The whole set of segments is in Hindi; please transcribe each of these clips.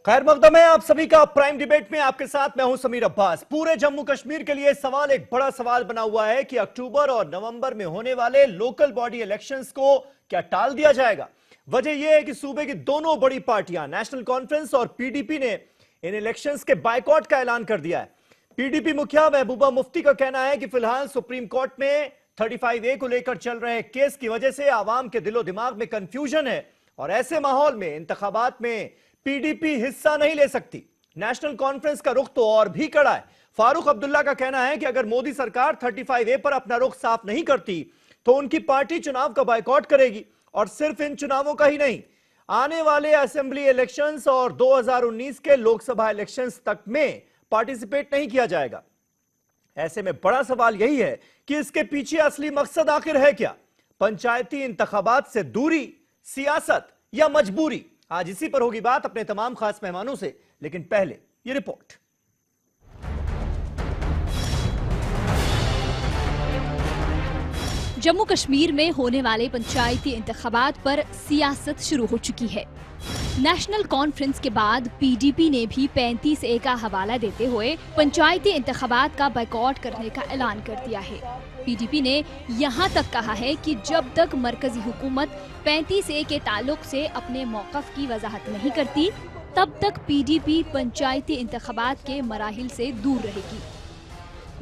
खैर मकदम है आप सभी का प्राइम डिबेट में। आपके साथ मैं हूं समीर अब्बास। पूरे जम्मू कश्मीर के लिए सवाल, एक बड़ा सवाल बना हुआ है कि अक्टूबर और नवंबर में होने वाले लोकल बॉडी इलेक्शंस को क्या टाल दिया जाएगा। वजह यह है कि सूबे की दोनों बड़ी पार्टियां नेशनल कॉन्फ्रेंस और पीडीपी ने इन इलेक्शंस के बायकॉट का ऐलान कर दिया है। पीडीपी मुखिया महबूबा मुफ्ती का कहना है कि फिलहाल सुप्रीम कोर्ट में 35A को लेकर चल रहे केस की वजह से आवाम के दिलो दिमाग में कंफ्यूजन है और ऐसे माहौल में इंतखाबात में पीडीपी हिस्सा नहीं ले सकती। नेशनल कॉन्फ्रेंस का रुख तो और भी कड़ा है। फारूक अब्दुल्ला का कहना है कि अगर मोदी सरकार 35A पर अपना रुख साफ नहीं करती तो उनकी पार्टी चुनाव का बायकॉट करेगी। और सिर्फ इन चुनावों का ही नहीं, आने वाले असेंबली इलेक्शंस और 2019 के लोकसभा इलेक्शंस तक में पार्टिसिपेट नहीं किया जाएगा। ऐसे में बड़ा सवाल यही है कि इसके पीछे असली मकसद आखिर है क्या। पंचायती इंतखाबात से दूरी, सियासत या मजबूरी? आज इसी पर होगी बात अपने तमाम खास मेहमानों से, लेकिन पहले ये रिपोर्ट। जम्मू कश्मीर में होने वाले पंचायती इंतखाबात पर सियासत शुरू हो चुकी है। नेशनल कॉन्फ्रेंस के बाद पीडीपी ने भी 35A का हवाला देते हुए पंचायती इंतखाबात का बायकॉट करने का ऐलान कर दिया है। पीडीपी ने यहाँ तक कहा है कि जब तक मरकजी हुकूमत 35A के ताल्लुक से अपने मौक़िफ़ की वजाहत नहीं करती, तब तक पीडीपी पंचायती इंतखाबात के मराहिल से दूर रहेगी।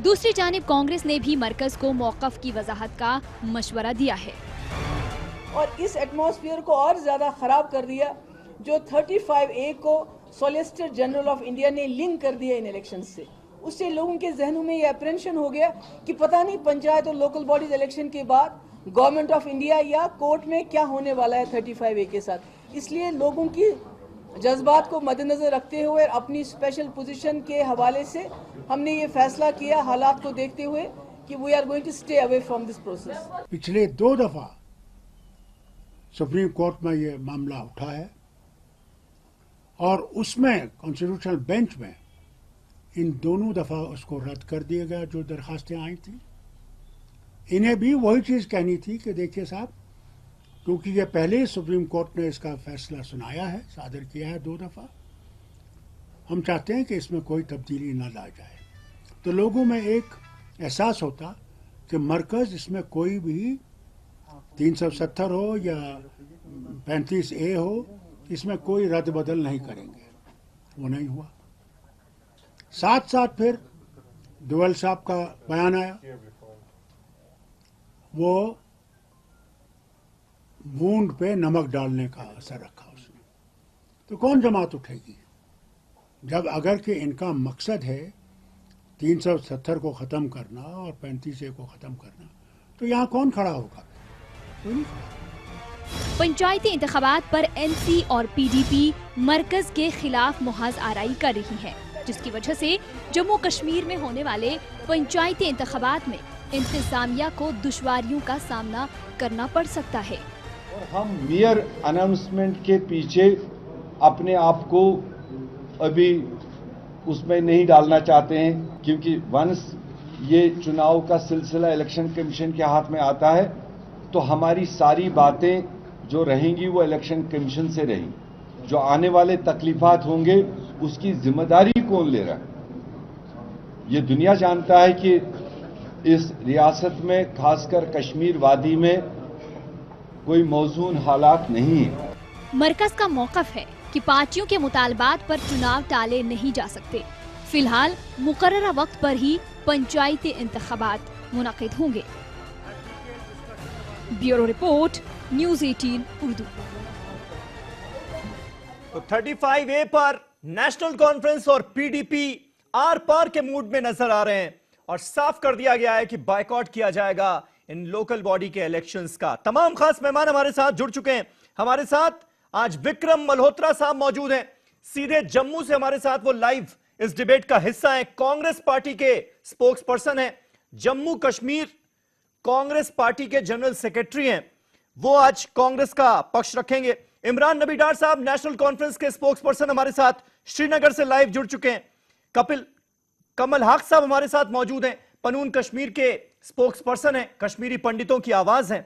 दूसरी जानिब कांग्रेस ने भी मरकज को मौक़िफ़ की वजाहत का मशवरा दिया है और इस एटमॉस्फेयर को और ज्यादा खराब कर दिया जो 35A को सॉलिसिटर जनरल ऑफ इंडिया ने लिंक कर दिया इन इलेक्शन से। उससे लोगों के जहनों में ये अप्रेंशन हो गया कि पता नहीं पंचायत और लोकल बॉडीज इलेक्शन के बाद गवर्नमेंट ऑफ इंडिया या कोर्ट में क्या होने वाला है 35A के साथ। इसलिए लोगों की जज्बात को मद्देनजर रखते हुए अपनी स्पेशल पोजीशन के हवाले से हमने ये फैसला किया, हालात को देखते हुए, कि we are going to stay away from this process. पिछले 2 दफा सुप्रीम कोर्ट में ये मामला उठा है और उसमें कॉन्स्टिट्यूशनल बेंच में इन दोनों दफा उसको रद्द कर दिया गया जो दरखास्तें आई थी। इन्हें भी वही चीज कहनी थी कि देखिए साहब, क्योंकि ये पहले ही सुप्रीम कोर्ट ने इसका फैसला सुनाया है, सादर किया है 2 दफा, हम चाहते हैं कि इसमें कोई तब्दीली न ला जाए। तो लोगों में एक एहसास होता कि मरकज इसमें कोई भी 370 हो या 35A हो, इसमें कोई रद्द बदल नहीं करेंगे। वो नहीं हुआ। साथ साथ फिर डोवल साहब का बयान आया, वो बूंद पे नमक डालने का असर रखा उसने। तो कौन जमात उठेगी जब अगर कि इनका मकसद है 370 को ख़त्म करना और 35A को ख़त्म करना, तो यहाँ कौन खड़ा होगा? कोई नहीं खड़ा। पंचायती इंतखाबात पर एनसी और पीडीपी मरकज के खिलाफ मुहाज आराई कर रही है, जिसकी वजह से जम्मू कश्मीर में होने वाले पंचायती इंतखाबात में इंतजामिया को दुश्वारियों का सामना करना पड़ सकता है। और हम मेयर अनाउंसमेंट के पीछे अपने आप को अभी उसमें नहीं डालना चाहते हैं, क्योंकि वंस ये चुनाव का सिलसिला इलेक्शन कमीशन के हाथ में आता है तो हमारी सारी बातें जो रहेंगी वो इलेक्शन कमीशन से रहेंगी। जो आने वाले तकलीफात होंगे उसकी जिम्मेदारी कौन ले रहा है? ये दुनिया जानता है कि इस रियासत में, खासकर कश्मीर वादी में, कोई मौजून हालात नहीं है। मरकज का मौक़िफ़ है कि पार्टियों के मुतालबात पर चुनाव टाले नहीं जा सकते। फिलहाल मुकर्ररा वक्त पर ही पंचायती इंतखाबात मुनक़िद होंगे। Bureau report, news 18 Urdu. तो 35A पर नेशनल कॉन्फ्रेंस और पीडीपी आर पार के मूड में नजर आ रहे हैं और साफ कर दिया गया है कि बायकॉट किया जाएगा इन लोकल बॉडी के इलेक्शंस का। तमाम खास मेहमान हमारे साथ जुड़ चुके हैं। हमारे साथ आज विक्रम मल्होत्रा साहब मौजूद हैं, सीधे जम्मू से हमारे साथ वो लाइव इस डिबेट का हिस्सा है। कांग्रेस पार्टी के स्पोक्स पर्सन है, जम्मू कश्मीर कांग्रेस पार्टी के जनरल सेक्रेटरी हैं, वो आज कांग्रेस का पक्ष रखेंगे। इमरान नबी डार साहब नेशनल कॉन्फ्रेंस के स्पोक्स पर्सन हमारे साथ श्रीनगर से लाइव जुड़ चुके हैं। कमल हक साहब हमारे साथ मौजूद हैं, पनून कश्मीर के स्पोक्स पर्सन हैं, कश्मीरी पंडितों की आवाज हैं।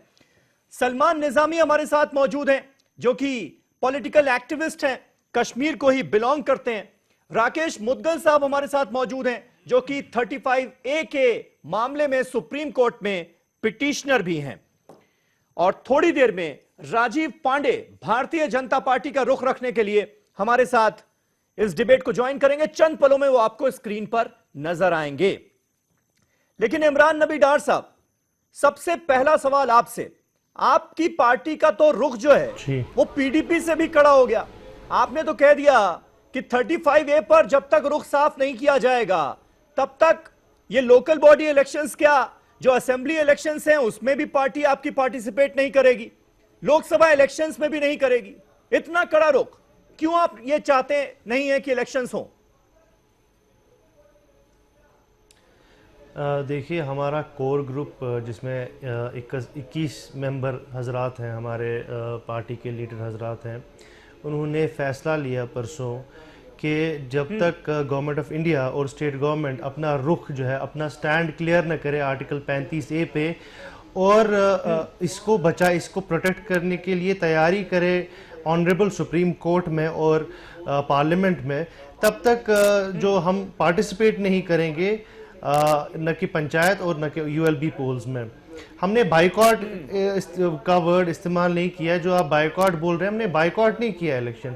सलमान निजामी हमारे साथ मौजूद हैं, जो कि पॉलिटिकल एक्टिविस्ट हैं, कश्मीर को ही बिलोंग करते हैं। राकेश मुदगल साहब हमारे साथ मौजूद हैं, जो कि 35A के मामले में सुप्रीम कोर्ट में पिटिशनर भी हैं। और थोड़ी देर में राजीव पांडे भारतीय जनता पार्टी का रुख रखने के लिए हमारे साथ इस डिबेट को ज्वाइन करेंगे। चंद पलों में वो आपको स्क्रीन पर नजर आएंगे। लेकिन इमरान नबी डार साहब, सबसे पहला सवाल आपसे, आपकी पार्टी का तो रुख जो है वो पीडीपी से भी कड़ा हो गया। आपने तो कह दिया कि 35A पर जब तक रुख साफ नहीं किया जाएगा तब तक ये लोकल बॉडी इलेक्शंस, क्या जो असेंबली इलेक्शंस हैं उसमें भी पार्टी आपकी पार्टिसिपेट नहीं करेगी, लोकसभा इलेक्शंस में भी नहीं करेगी। इतना कड़ा रुख क्यों आप ये चाहते नहीं है कि इलेक्शंस हो? देखिए, हमारा कोर ग्रुप जिसमें 21 मेंबर हजरात हैं, हमारे पार्टी के लीडर हजरात हैं, उन्होंने फैसला लिया परसों कि जब तक गवर्नमेंट ऑफ इंडिया और स्टेट गवर्नमेंट अपना रुख जो है, अपना स्टैंड क्लियर न करे आर्टिकल 35A पे और इसको इसको प्रोटेक्ट करने के लिए तैयारी करे ऑनरेबल सुप्रीम कोर्ट में और पार्लियामेंट में, तब तक जो हम पार्टिसिपेट नहीं करेंगे न कि पंचायत और न कि ULB पोल्स में। हमने बाइकॉट का वर्ड इस्तेमाल नहीं किया, जो आप बाइकॉट बोल रहे हैं, हमने बाइकॉट नहीं किया इलेक्शन।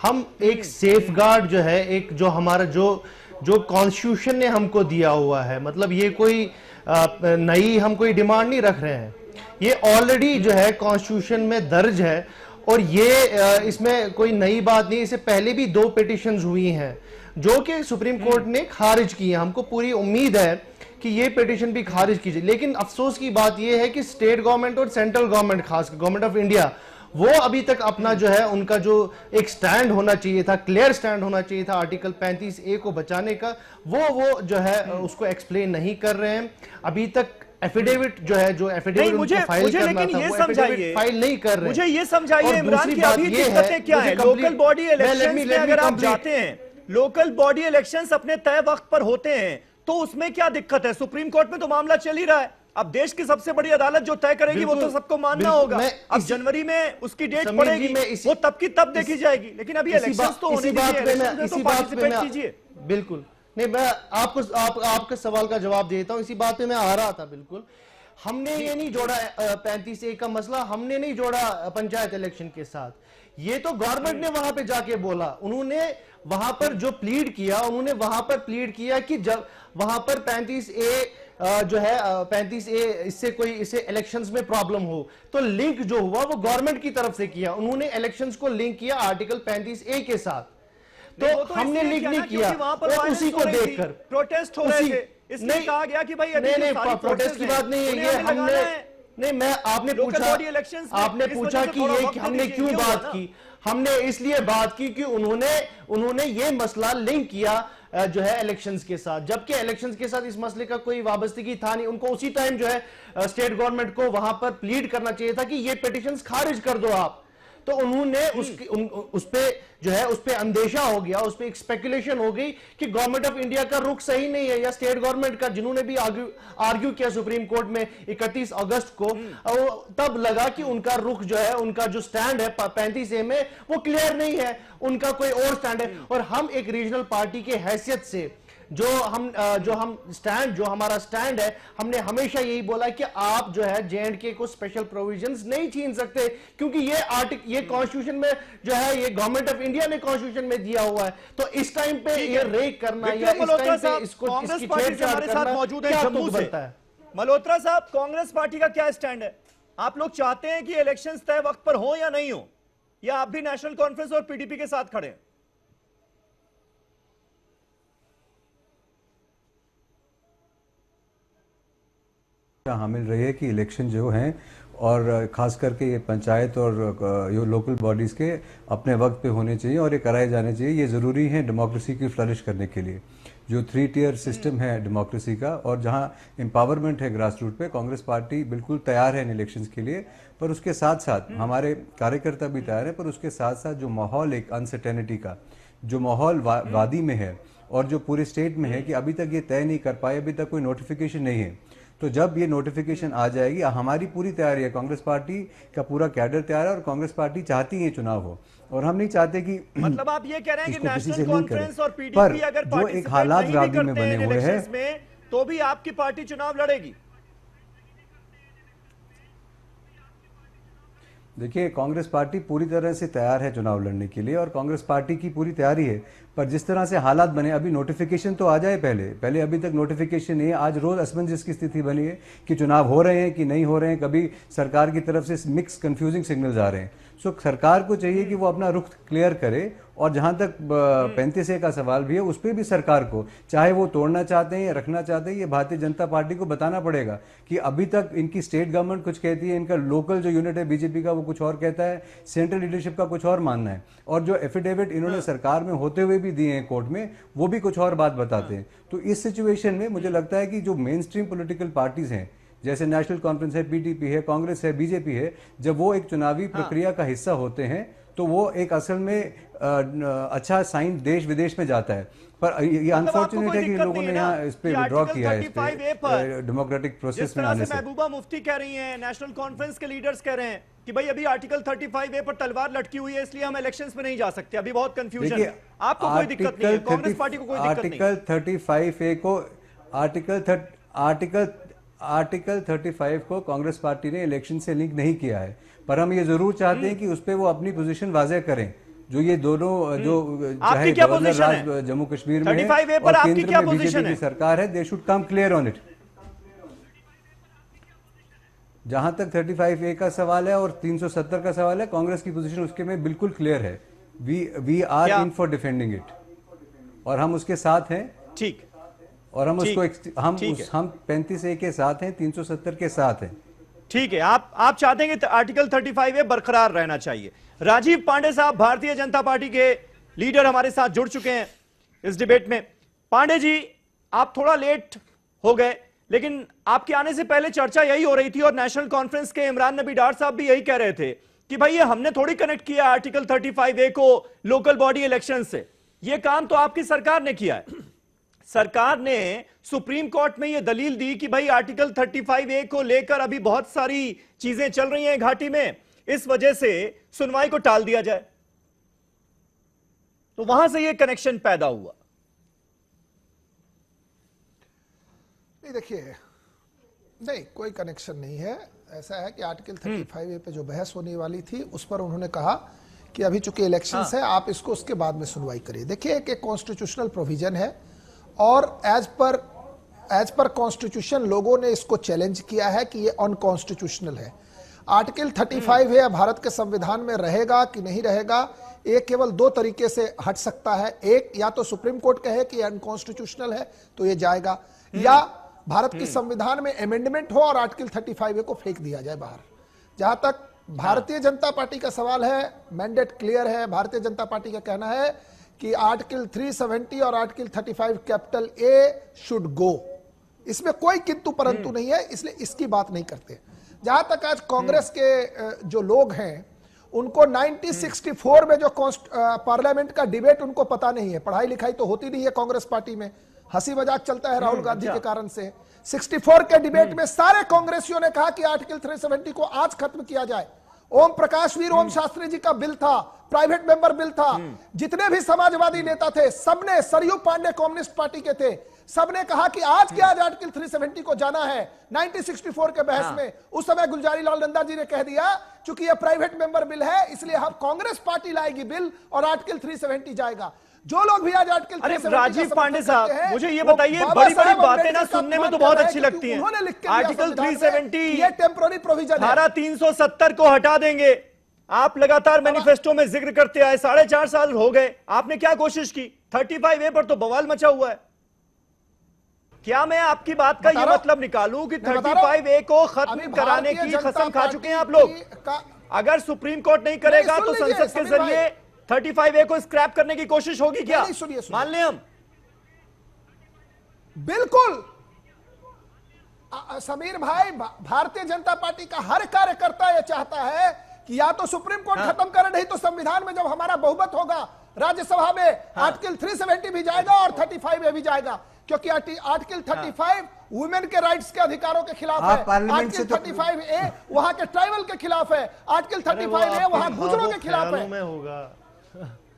हम एक सेफगार्ड जो है, एक जो हमारा जो कॉन्स्टिट्यूशन ने हमको दिया हुआ है, मतलब ये कोई नई हम कोई डिमांड नहीं रख रहे हैं, ये ऑलरेडी जो है कॉन्स्टिट्यूशन में दर्ज है और ये इसमें कोई नई बात नहीं। इससे पहले भी 2 पिटिशंस हुई हैं जो कि सुप्रीम कोर्ट ने खारिज की है। हमको पूरी उम्मीद है कि ये पिटिशन भी खारिज कीजिए। लेकिन अफसोस की बात ये है कि स्टेट गवर्नमेंट और सेंट्रल गवर्नमेंट, खास गवर्नमेंट ऑफ इंडिया, वो अभी तक अपना जो है उनका जो एक स्टैंड होना चाहिए था, क्लियर स्टैंड होना चाहिए था आर्टिकल 35A को बचाने का, वो जो है उसको एक्सप्लेन नहीं कर रहे हैं। अभी तक एफिडेविट जो है, जो एफिडेविट मुझे फाइल करना लेकिन था, ये वो समझाइए, फाइल नहीं कर रहे। मुझे ये समझाइए इमरान की अभी दिक्कतें क्या है? लोकल बॉडी इलेक्शंस में अगर आप जाते हैं, लोकल बॉडी इलेक्शंस अपने तय वक्त पर होते हैं, तो उसमें क्या दिक्कत है? सुप्रीम कोर्ट में तो मामला चल ही रहा है। अब देश की सबसे बड़ी अदालत जो तय करेगी वो तो सबको मानना होगा। अब जनवरी में उसकी डेट पड़ेगी, वो तब की तब देखी जाएगी। लेकिन अभी इलेक्शंस तो होने कीजिए। बिल्कुल नहीं, मैं आपके सवाल का जवाब देता हूं। इसी बात पे मैं आ रहा था। बिल्कुल, हमने ये नहीं जोड़ा 35A का मसला, हमने नहीं जोड़ा पंचायत इलेक्शन के साथ। ये तो गवर्नमेंट ने वहां पे जाके बोला, उन्होंने वहां पर जो प्लीड किया, उन्होंने वहां पर प्लीड किया कि जब वहां पर 35A जो है 35A इससे इलेक्शंस में प्रॉब्लम हो, तो लिंक जो हुआ वो गवर्नमेंट की तरफ से किया। उन्होंने इलेक्शंस को लिंक किया आर्टिकल 35A के साथ, तो हमने लिंक नहीं किया। और उसी को देखकर प्रोटेस्ट हो रहे थे, इसलिए कहा गया कि भाई नहीं, प्रोटेस्ट की बात नहीं है ये। हमने नहीं, मैं आपने पूछा कि ये हमने क्यों बात की। हमने इसलिए बात की कि उन्होंने ये मसला लिंक किया जो है इलेक्शंस के साथ, जबकि इलेक्शंस के साथ इस मसले का कोई वाबस्तगी था नहीं। उनको उसी टाइम जो है स्टेट गवर्नमेंट को वहां पर प्लीड करना चाहिए था कि ये पिटिशंस खारिज कर दो आप। तो उन्होंने उस पे जो है उस पे अंदेशा हो गया, उस पे एक स्पेकुलेशन हो गई कि गवर्नमेंट ऑफ इंडिया का रुख सही नहीं है, या स्टेट गवर्नमेंट का, जिन्होंने भी आर्ग्यू किया सुप्रीम कोर्ट में 31 अगस्त को, तब लगा कि उनका रुख जो है, उनका जो स्टैंड है 35A में, वो क्लियर नहीं है, उनका कोई और स्टैंड है। और हम एक रीजनल पार्टी के हैसियत से जो हमारा स्टैंड है, हमने हमेशा यही बोला कि आप जो है J&K को स्पेशल प्रोविजंस नहीं छीन सकते, क्योंकि ये कॉन्स्टिट्यूशन में जो है, ये गवर्नमेंट ऑफ इंडिया ने कॉन्स्टिट्यूशन में दिया हुआ है। तो इस टाइम पे ये रेक करना या इस टाइम पे इसको इसकी छेड़छाड़ करना मौजूद है जम्मू से। मल्होत्रा साहब, कांग्रेस पार्टी का क्या स्टैंड है? आप लोग चाहते हैं कि इलेक्शंस तय वक्त पर हो या नहीं हो, या आप भी नेशनल कॉन्फ्रेंस और पीडीपी के साथ खड़े हैं? हामिल रही है कि इलेक्शन जो हैं और ख़ास करके ये पंचायत और ये लोकल बॉडीज़ के अपने वक्त पे होने चाहिए और ये कराए जाने चाहिए। ये ज़रूरी है डेमोक्रेसी की फ्लरिश करने के लिए। जो 3 टियर सिस्टम है डेमोक्रेसी का, और जहाँ एम्पावरमेंट है ग्रास रूट पे, कांग्रेस पार्टी बिल्कुल तैयार है इन इलेक्शंस के लिए। पर उसके साथ साथ हमारे कार्यकर्ता भी तैयार है, पर उसके साथ साथ जो माहौल एक अनसर्टेनिटी का जो माहौल वादी में है और जो पूरे स्टेट में है कि अभी तक ये तय नहीं कर पाए, अभी तक कोई नोटिफिकेशन नहीं है। तो जब ये नोटिफिकेशन आ जाएगी, हमारी पूरी तैयारी है, कांग्रेस पार्टी का पूरा कैडर तैयार है और कांग्रेस पार्टी चाहती है चुनाव हो, और हम नहीं चाहते कि मतलब आप ये कह रहे हैं कि इसको किसी से नेशनल लिंक करें। कॉन्फ्रेंस और पर पीडीपी अगर जो एक हालात राजनीति में बने हुए हैं में, तो भी आपकी पार्टी चुनाव लड़ेगी? देखिए, कांग्रेस पार्टी पूरी तरह से तैयार है चुनाव लड़ने के लिए और कांग्रेस पार्टी की पूरी तैयारी है, पर जिस तरह से हालात बने, अभी नोटिफिकेशन तो आ जाए पहले अभी तक नोटिफिकेशन नहीं है। आज रोज असमंजस की स्थिति बनी है कि चुनाव हो रहे हैं कि नहीं हो रहे हैं, कभी सरकार की तरफ से मिक्स कंफ्यूजिंग सिग्नल्स आ रहे हैं। सो सरकार को चाहिए कि वो अपना रुख क्लियर करे, और जहां तक 35A का सवाल भी है, उस पर भी सरकार को, चाहे वो तोड़ना चाहते हैं या रखना चाहते हैं, ये भारतीय जनता पार्टी को बताना पड़ेगा कि अभी तक इनकी स्टेट गवर्नमेंट कुछ कहती है, इनका लोकल जो यूनिट है बीजेपी का वो कुछ और कहता है, सेंट्रल लीडरशिप का कुछ और मानना है, और जो एफिडेविट इन्होंने सरकार में होते हुए भी दिए हैं कोर्ट में, वो भी कुछ और बात बताते हैं। तो इस सिचुएशन में मुझे लगता है कि जो मेन स्ट्रीम पोलिटिकल पार्टीज हैं, जैसे नेशनल कॉन्फ्रेंस है, पीडीपी है, कांग्रेस है, बीजेपी है, जब वो एक चुनावी प्रक्रिया का हिस्सा होते हैं तो वो एक असल में अच्छा साइन देश विदेश में जाता है। पर ये अनफॉर्चुनेट है कि लोगों ने यहाँ इस पे विड्रॉ किया है, इस पे डेमोक्रेटिक प्रोसेस में आने से। महबूबा मुफ्ती कह रही हैं, नेशनल कॉन्फ्रेंस के लीडर्स कह रहे हैं कि भाई अभी आर्टिकल 35A पर तलवार लटकी हुई है, इसलिए हम इलेक्शंस में नहीं जा सकते, अभी बहुत कंफ्यूजन है। आपको कोई दिक्कत नहीं है, कांग्रेस पार्टी को कोई दिक्कत नहीं है। आर्टिकल 35A को आर्टिकल 35 को कांग्रेस पार्टी ने इलेक्शन से लिंक नहीं किया है, पर हम ये जरूर चाहते हैं कि उस पे वो अपनी पोजीशन वाज़ेह करें। जो ये दोनों जो चाहे गवर्नर राज जम्मू कश्मीर में है और केंद्र में बीजेपी की सरकार है, they should come clear on it. जहां तक 35A का सवाल है और 370 का सवाल है, कांग्रेस की पोजीशन उसके में बिल्कुल क्लियर है। We are in for defending it, और हम उसके साथ हैं। ठीक, और हम उसको हम 35A के साथ हैं, 370 के साथ हैं। ठीक है, आप चाहते हैं कि आर्टिकल 35A बरकरार रहना चाहिए। राजीव पांडे साहब, भारतीय जनता पार्टी के लीडर, हमारे साथ जुड़ चुके हैं इस डिबेट में। पांडे जी, आप थोड़ा लेट हो गए, लेकिन आपके आने से पहले चर्चा यही हो रही थी, और नेशनल कॉन्फ्रेंस के इमरान नबी डार साहब भी यही कह रहे थे कि भाई ये हमने थोड़ी कनेक्ट किया आर्टिकल 35A को लोकल बॉडी इलेक्शन से, ये काम तो आपकी सरकार ने किया है। सरकार ने सुप्रीम कोर्ट में यह दलील दी कि भाई आर्टिकल 35A को लेकर अभी बहुत सारी चीजें चल रही हैं घाटी में, इस वजह से सुनवाई को टाल दिया जाए। तो वहां से यह कनेक्शन पैदा हुआ। नहीं, देखिए, नहीं, कोई कनेक्शन नहीं है। ऐसा है कि आर्टिकल 35A पे जो बहस होने वाली थी, उस पर उन्होंने कहा कि अभी चूंकि इलेक्शंस है, आप इसको उसके बाद में सुनवाई करिए। देखिए, एक कॉन्स्टिट्यूशनल प्रोविजन है, और एज पर कॉन्स्टिट्यूशन लोगों ने इसको चैलेंज किया है कि ये अनकॉन्स्टिट्यूशनल है। आर्टिकल 35 है, भारत के संविधान में रहेगा कि नहीं रहेगा, ये केवल दो तरीके से हट सकता है। एक, या तो सुप्रीम कोर्ट कहे कि अनकॉन्स्टिट्यूशनल है तो ये जाएगा, या भारत की संविधान में अमेंडमेंट हो और आर्टिकल 35 को फेंक दिया जाए बाहर। जहां तक भारतीय जनता पार्टी का सवाल है, मैंडेट क्लियर है। भारतीय जनता पार्टी का कहना है कि आर्टिकल 370 और article 35 capital A should go. इसमें कोई किंतु परंतु नहीं है, इसलिए इसकी बात नहीं करते। जहां तक आज कांग्रेस के जो लोग हैं, उनको 1964 में जो पार्लियामेंट का डिबेट उनको पता नहीं है। पढ़ाई लिखाई तो होती नहीं है कांग्रेस पार्टी में, हंसी मजाक चलता है राहुल गांधी के कारण से। 64 के डिबेट में सारे कांग्रेसियों ने कहा कि आर्टिकल 370 को आज खत्म किया जाए। ओम प्रकाश वीर ओम शास्त्री जी का बिल था, प्राइवेट मेंबर बिल था। जितने भी समाजवादी नेता थे, सबने, सरयू पांडे कम्युनिस्ट पार्टी के थे, सबने कहा कि आज के आज आर्टिकल 370 को जाना है। 1964 के बहस में उस समय गुलजारी लाल नंदा जी ने कह दिया, चूंकि यह प्राइवेट मेंबर बिल है, इसलिए हम कांग्रेस पार्टी लाएगी बिल और आर्टिकल 370 जाएगा। जो लोग भी आज आर्टिकल 370 राजीव पांडे साहब, मुझे ये बताइए, बड़ी बड़ी बातें ना सुनने में तो बहुत अच्छी लगती हैं। आर्टिकल 370, ये टेम्पोररी प्रोविजन है। धारा 370 को हटा देंगे। आप लगातार मैनिफेस्टो में जिक्र करते आए, 4.5 साल हो गए, आपने क्या कोशिश की? 35A पर तो बवाल मचा हुआ है। क्या मैं आपकी बात का ये मतलब निकालूं कि 35A को खत्म कराने की कसम खा चुके हैं आप लोग? अगर सुप्रीम कोर्ट नहीं करेगा तो संसद के जरिए 35A को स्क्रैप करने की कोशिश होगी क्या? मान लें हम। बिल्कुल समीर भाई, भारतीय जनता पार्टी का हर कार्यकर्ता यह चाहता है कि या तो सुप्रीम कोर्ट खत्म करे, नहीं तो संविधान में जब हमारा बहुमत होगा राज्यसभा में, आर्टिकल 370 भी जाएगा और 35A भी जाएगा। क्योंकि आर्टिकल 35 वुमेन के राइट्स के अधिकारों के खिलाफ आप है, पार्लियामेंट से आर्टिकल तो 35A वहां के ट्राइबल के खिलाफ है, आर्टिकल 35A वहां गुजरों के खिलाफ है। में होगा।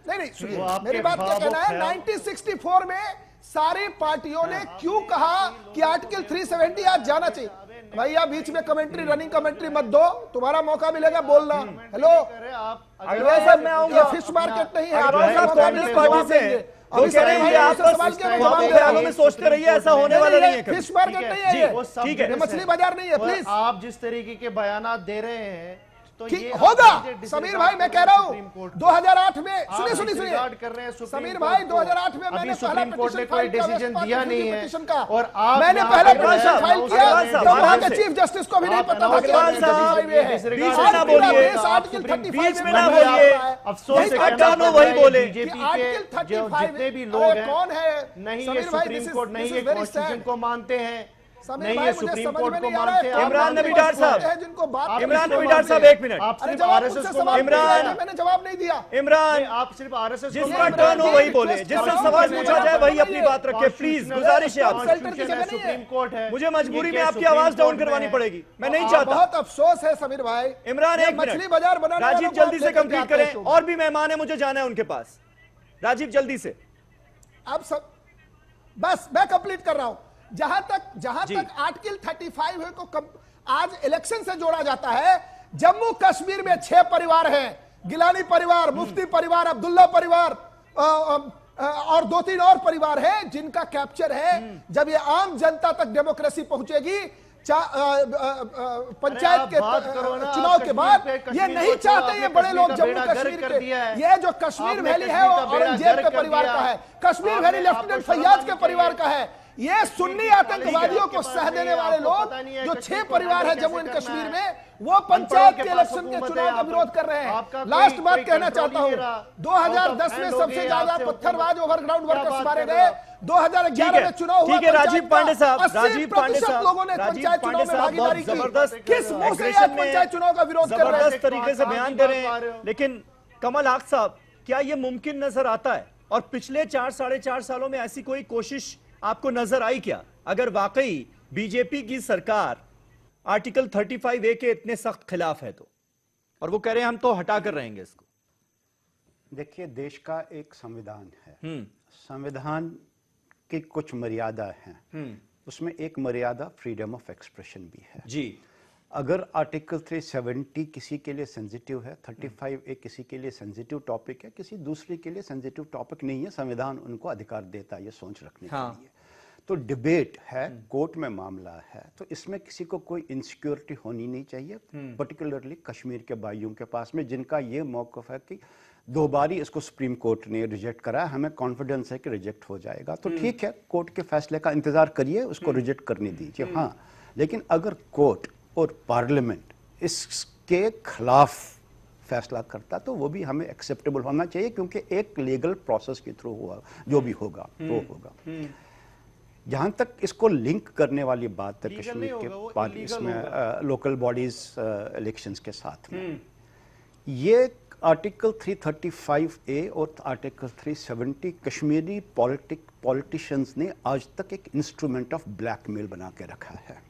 नहीं सुनिए, वो आपके मेरी बात क्या कहना है, 1964 में सारी पार्टियों ने क्यों कहा कि आर्टिकल 370 आज जाना चाहिए? भैया बीच में कमेंट्री, रनिंग कमेंट्री मत दो, तुम्हारा मौका मिलेगा बोलना। हेलो, अग्रवाल साहब मैं आऊंगा। ये फिश मार्केट नहीं है, आप अग्रवाल साहब कांग्रेस पार्टी से हैं। वो अभी कह रहे हैं सवाल आप है, सवाल के जवाब दे ख्यालों में सोचते रहिए, ऐसा होने वाला नहीं है कभी। फिश मार्केट नहीं है ये, ठीक है। ये मछली बाजार नहीं है, और प्लीज। आप जिस तरीके के बयानात दे रहे हैं तो ठीक ये होगा आप समीर भाई, मैं कह रहा हूं 2008 में आप सुनिए disregard कर रहे हैं सुप्रीम समीर कोर्ट भाई को। 2008 में अभी मैंने पहला सुप्रीम कोर्ट ने पिटीशन कोई फाइल किया, डिसीजन वेस्ट दिया पाकिस्तान नहीं है पिटीशन का, और आप मैंने यहाँ पहला पे पिटीशन फाइल अग्रवाल किया, साहब, तो वहां के से। चीफ जस्टिस को भी नहीं आप पता था कि अग्रवाल आर्टिकल साहब, 35 है। बीच में आज ना पूरा बोलिए। देश आर्टिकल 35 बीच में में ना बंद हो बोलिए। रहा है। अफसोस यही से तो कहना कहना अट्ठानो है वही बोले। बीजेपी कि के आर्टिकल जो 35 जितने भी लोग अरे हैं कौन है नहीं ये समीर भाई, सुप्रीम कोर्ट नहीं ये कॉन्स्टिट्यूशन को मानते हैं, समीर नहीं भाई, ये मुझे सुप्रीम समझ कोर्ट में को नहीं आ रहा मानते है। हैं। इमरान आप नबी डार साहब। है जिनको बात आप इमरान किसको नबी डार मानते साहब, हैं? एक मिनट। आप अरे सिर्फ जवाब आरएसएस मुझसे को सवाल मानते पूछा इमरान- था, मैंने जवाब नहीं दिया। इमरान, हैं आप सिर्फ आरएसएस को जिसका मानते टर्न हो हैं। वही बोले, रिक्वेस्ट जिससे कर रहा हूं, सवाल मेरी पूछा बात जाए वही सुनिए। अपनी बात रखे, प्लीज गुजारिश है आपसे। सेल्टर की जगह नहीं है। सुप्रीम कोर्ट है, मुझे मजबूरी ये में केस आपकी सुप्रीम आवाज डाउन कोर्ट में करवानी है। पड़ेगी, मैं नहीं आप चाहता। बहुत अफसोस है समीर भाई। इमरान ये एक मछली मिनट, बाजार बनाने राजीव वालों को जल्दी आप से लेकर कंप्लीट के आते हैं करें, शो में। और भी मेहमान है, मुझे जाना है उनके पास। राजीव जल्दी से। अब सब बस मैं कंप्लीट कर रहा हूं। जहां जी। तक आर्टिकल 35 है को आज इलेक्शन से जोड़ा जाता है। जम्मू कश्मीर में 6 परिवार हैं, गिलानी परिवार, मुफ्ती परिवार, अब्दुल्ला परिवार और 2-3 और परिवार हैं जिनका कैप्चर है। जब ये आम जनता तक डेमोक्रेसी पहुंचेगी पंचायत के चुनाव के बाद, ये नहीं चाहते ये बड़े लोग जम्मू कश्मीर के, ये जो कश्मीर वैली है वो औरंगजेब के परिवार का है, कश्मीर वैली लेफ्टिनेंट फैयाज के परिवार का है। ये सुन्नी आतंकवादियों को सह देने वाले लोग जो 6 परिवार है जम्मू एंड कश्मीर में, वो पंचायत के इलेक्शन के चुनाव का विरोध कर रहे हैं। लास्ट बात कहना चाहता हूं, 2010 में सबसे ज्यादा पत्थरबाज ओवरग्राउंड वर्कर्स मारे गए, 2011 में चुनाव हुआ, ठीक है राजीव पांडे साहब, 80% लोगों ने पंचायत चुनाव में भागीदारी की। जबरदस्त किस मुंह से ये पंचायत चुनाव का विरोध कर रहे हैं? जबरदस्त तरीके से बयान दे रहे हैं। लेकिन कमल हाक साहब, क्या ये मुमकिन नजर आता है? और पिछले 4-4.5 सालों में ऐसी कोई कोशिश आपको नजर आई क्या? अगर वाकई बीजेपी की सरकार आर्टिकल 35A के इतने सख्त खिलाफ है तो, और वो कह रहे हैं हम तो हटा कर रहेंगे इसको। देखिए, देश का एक संविधान है, संविधान की कुछ मर्यादा हैं, उसमें एक मर्यादा फ्रीडम ऑफ एक्सप्रेशन भी है जी। अगर आर्टिकल 370 किसी के लिए सेंसिटिव है, 35A किसी के लिए सेंसिटिव टॉपिक है, किसी दूसरे के लिए सेंसिटिव टॉपिक नहीं है, संविधान उनको अधिकार देता है ये सोच रखने के लिए। तो डिबेट है, कोर्ट में मामला है, तो इसमें किसी को कोई इनसिक्योरिटी होनी नहीं चाहिए, पर्टिकुलरली कश्मीर के भाइयों के पास में जिनका ये मौक़िफ़ है कि 2 बार ही इसको सुप्रीम कोर्ट ने रिजेक्ट करा, हमें कॉन्फिडेंस है कि रिजेक्ट हो जाएगा। तो ठीक है, कोर्ट के फैसले का इंतजार करिए, उसको रिजेक्ट करने दीजिए। हाँ, लेकिन अगर कोर्ट और पार्लियामेंट इसके खिलाफ फैसला करता तो वो भी हमें एक्सेप्टेबल होना चाहिए, क्योंकि एक लीगल प्रोसेस के थ्रू हुआ जो भी होगा वो होगा। जहां तक इसको लिंक करने वाली बात है कश्मीर के इसमें लोकल बॉडीज इलेक्शंस के साथ में, ये आर्टिकल 335A और आर्टिकल 370 कश्मीरी पॉलिटिशियंस ने आज तक एक इंस्ट्रूमेंट ऑफ ब्लैकमेल बना के रखा है।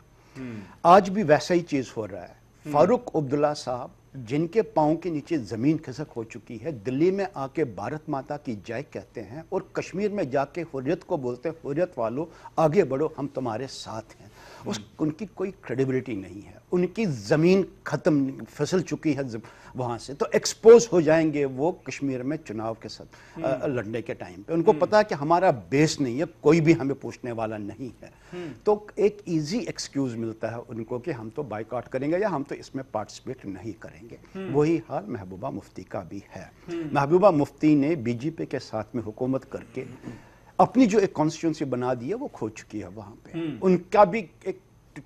आज भी वैसा ही चीज हो रहा है। फारूक अब्दुल्ला साहब, जिनके पांव के नीचे जमीन खिसक हो चुकी है, दिल्ली में आके भारत माता की जय कहते हैं और कश्मीर में जाके हुर्रियत को बोलते हैं, हुर्रियत वालों आगे बढ़ो, हम तुम्हारे साथ हैं। उनकी कोई क्रेडिबिलिटी नहीं है, उनकी जमीन खत्म फिसल चुकी है वहां से, तो एक्सपोज हो जाएंगे वो कश्मीर में चुनाव के साथ लड़ने के टाइम पे। उनको पता है कि हमारा बेस नहीं है, कोई भी हमें पूछने वाला नहीं है, तो एक इजी एक्सक्यूज मिलता है उनको कि हम तो बाइकआउट करेंगे या हम तो इसमें पार्टिसिपेट नहीं करेंगे। वही हाल महबूबा मुफ्ती का भी है। महबूबा मुफ्ती ने बीजेपी के साथ में हुकूमत करके अपनी जो एक कॉन्स्टिट्यूंसी बना दी है वो खो चुकी है वहां पे, उनका भी एक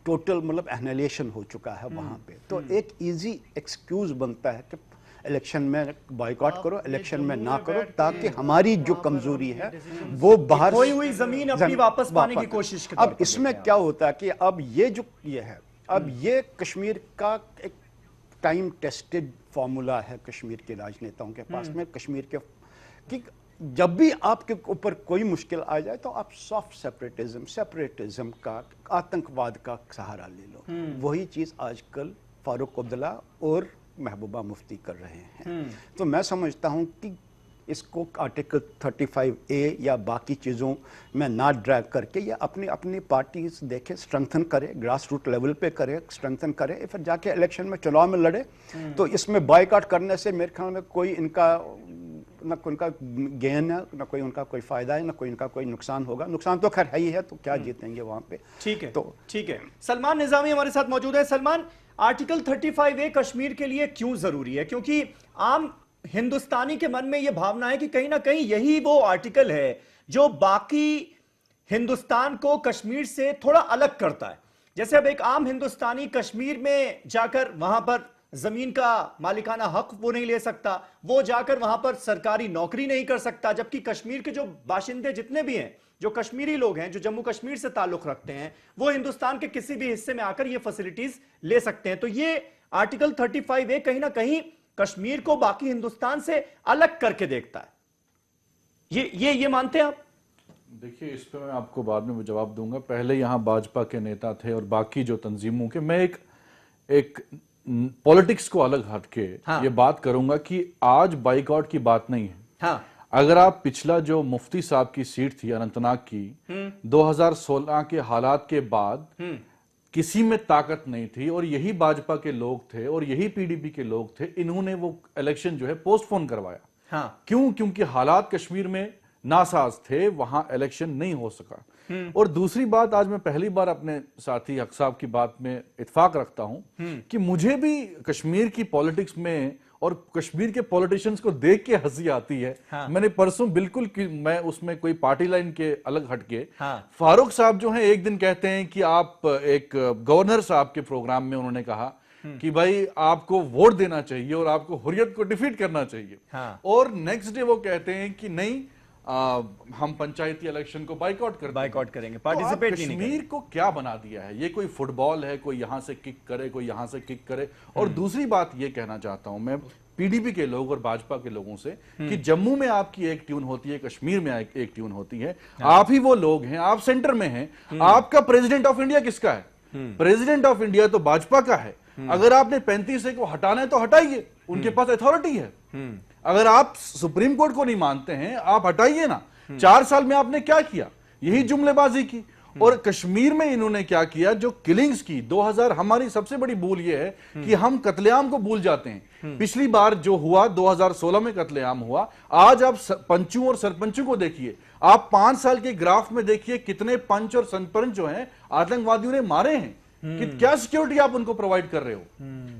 टोटल मतलब एनालिएशन हो चुका है वहां पे। तो एक इजी एक्सक्यूज बनता है कि इलेक्शन में बाइकआउट करो, इलेक्शन में ना करो, ताकि हमारी जो कमजोरी है वो बाहर खोई हुई जमीन अपनी वापस पाने की कोशिश करते हैं। अब इसमें क्या होता है कि अब ये जो ये है, अब ये कश्मीर का एक टाइम टेस्टेड फॉर्मूला है कश्मीर के राजनेताओं के पास में, कश्मीर के कि जब भी आपके ऊपर कोई मुश्किल आ जाए तो आप सॉफ्ट सेपरेटिज्म का, आतंकवाद का सहारा ले लो। वही चीज आजकल फारूक अब्दुल्ला और महबूबा मुफ्ती कर रहे हैं। तो मैं समझता हूं कि इसको आर्टिकल 35A या बाकी चीज़ों में ना ड्रैग करके ये अपनी अपनी पार्टी देखे, स्ट्रेंथन करे, ग्रास रूट लेवल पे करे, स्ट्रेंथन करे, फिर जाके इलेक्शन में चुनाव में लड़े। तो इसमें बायकॉट करने से मेरे ख्याल में कोई इनका ना कोई उनका गेन है, ना कोई उनका कोई फायदा है, ना कोई इनका कोई नुकसान होगा। नुकसान तो खैर है ही है, तो क्या जीतेंगे वहां पे। ठीक है, तो ठीक है। सलमान निजामी हमारे साथ मौजूद है। सलमान, आर्टिकल 35A कश्मीर के लिए क्यों जरूरी है? क्योंकि आम हिंदुस्तानी के मन में यह भावना है कि कहीं ना कहीं यही वो आर्टिकल है जो बाकी हिंदुस्तान को कश्मीर से थोड़ा अलग करता है। जैसे अब एक आम हिंदुस्तानी कश्मीर में जाकर वहां पर जमीन का मालिकाना हक वो नहीं ले सकता, वो जाकर वहां पर सरकारी नौकरी नहीं कर सकता, जबकि कश्मीर के जो बाशिंदे जितने भी हैं, जो कश्मीरी लोग हैं, जो जम्मू कश्मीर से ताल्लुक रखते हैं, वो हिंदुस्तान के किसी भी हिस्से में आकर ये फैसिलिटीज ले सकते हैं। तो ये आर्टिकल 35A कहीं ना कहीं कश्मीर को बाकी हिंदुस्तान से अलग करके देखता है। ये मानते हैं आप? देखिए, इस पे मैं आपको बाद में जवाब दूंगा। पहले यहां भाजपा के नेता थे और बाकी जो तंजीमों के, मैं एक पॉलिटिक्स को अलग हट के ये बात करूंगा कि आज बाइकआउट की बात नहीं है। हाँ। अगर आप पिछला जो मुफ्ती साहब की सीट थी अनंतनाग की, 2016 के हालात के बाद किसी में ताकत नहीं थी और यही भाजपा के लोग थे और यही पीडीपी के लोग थे, इन्होंने वो इलेक्शन जो है पोस्टपोन करवाया। हाँ। क्यों? क्योंकि हालात कश्मीर में नासाज थे, वहां इलेक्शन नहीं हो सका। और दूसरी बात, आज मैं पहली बार अपने साथी हक साहब की बात में इत्फाक रखता हूं कि मुझे भी कश्मीर की पॉलिटिक्स में और कश्मीर के पॉलिटिशियंस को देख के हंसी आती है। हाँ। मैंने परसों बिल्कुल मैं उसमें कोई पार्टी लाइन के अलग हटके, हाँ। फारूक साहब जो हैं एक दिन कहते हैं कि आप एक गवर्नर साहब के प्रोग्राम में उन्होंने कहा कि भाई आपको वोट देना चाहिए और आपको हुर्रियत को डिफीट करना चाहिए। हाँ। और नेक्स्ट डे वो कहते हैं कि नहीं, हम पंचायती इलेक्शन को बाइकआउट करेंगे, पार्टिसिपेट नहीं करेंगे। कश्मीर को क्या बना दिया है? ये कोई फुटबॉल है, कोई यहां से किक करे, कोई यहां से किक करे। और दूसरी बात ये कहना चाहता हूं मैं पीडीपी के लोग और भाजपा के लोगों से कि जम्मू में आपकी एक ट्यून होती है, कश्मीर में एक ट्यून होती है। आप ही वो लोग हैं, आप सेंटर में हैं। आपका प्रेसिडेंट ऑफ इंडिया किसका है? प्रेसिडेंट ऑफ इंडिया तो भाजपा का है। अगर आपने 35A को हटाना है तो हटाइए, उनके पास अथॉरिटी है। अगर आप सुप्रीम कोर्ट को नहीं मानते हैं, आप हटाइए ना। 4 साल में आपने क्या किया? यही जुमलेबाजी की। और कश्मीर में इन्होंने क्या किया? जो किलिंग्स की 2000, हमारी सबसे बड़ी भूल यह है कि हम कत्लेआम को भूल जाते हैं। पिछली बार जो हुआ 2016 में कत्लेआम हुआ। आज आप पंचों और सरपंचों को देखिए, आप 5 साल के ग्राफ में देखिए कितने पंच और सरपंच जो हैं आतंकवादियों ने मारे हैं। कि क्या सिक्योरिटी आप उनको प्रोवाइड कर रहे हो?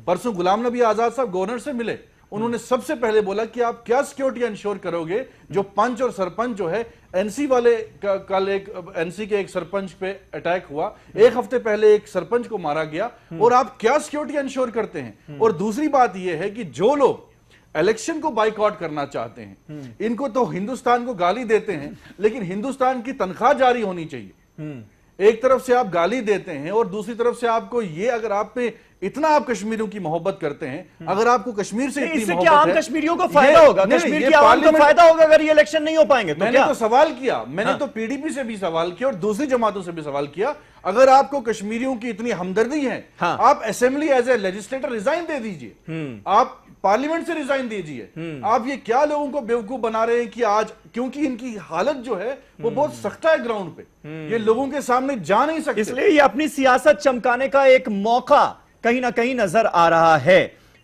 परसों गुलाम नबी आजाद साहब गवर्नर से मिले, उन्होंने सबसे पहले बोला कि आप क्या सिक्योरिटी इंश्योर करोगे जो पंच और सरपंच जो है, एनसी वाले कल एक एनसी के एक सरपंच पे अटैक हुआ, 1 हफ्ते पहले एक सरपंच को मारा गया, और आप क्या सिक्योरिटी इंश्योर करते हैं? और दूसरी बात यह है कि जो लोग इलेक्शन को बाइकआउट करना चाहते हैं, इनको तो हिंदुस्तान को गाली देते हैं, लेकिन हिंदुस्तान की तनख्वाह जारी होनी चाहिए। एक तरफ से आप गाली देते हैं और दूसरी तरफ से आपको ये, अगर आप पे इतना आप कश्मीरियों की मोहब्बत करते हैं, अगर आपको कश्मीर से इतनी मोहब्बत है, आम कश्मीरियों को फायदा होगा, कश्मीर की आवाम को फायदा होगा अगर ये इलेक्शन नहीं हो पाएंगे तो। मैंने तो सवाल किया, मैंने तो पीडीपी से भी सवाल किया और दूसरी जमातों से भी सवाल किया, अगर आपको कश्मीरियों की इतनी हमदर्दी है, आप assembly as a legislator resign दे दीजिए, आप पार्लियामेंट से रिजाइन दीजिए। आप ये क्या लोगों को बेवकूफ बना रहे हैं कि आज, क्योंकि इनकी हालत जो है वो बहुत सख्त है ग्राउंड पे, ये लोगों के सामने जा नहीं सकते, इसलिए ये अपनी सियासत चमकाने का एक मौका कहीं ना कहीं नजर आ रहा है।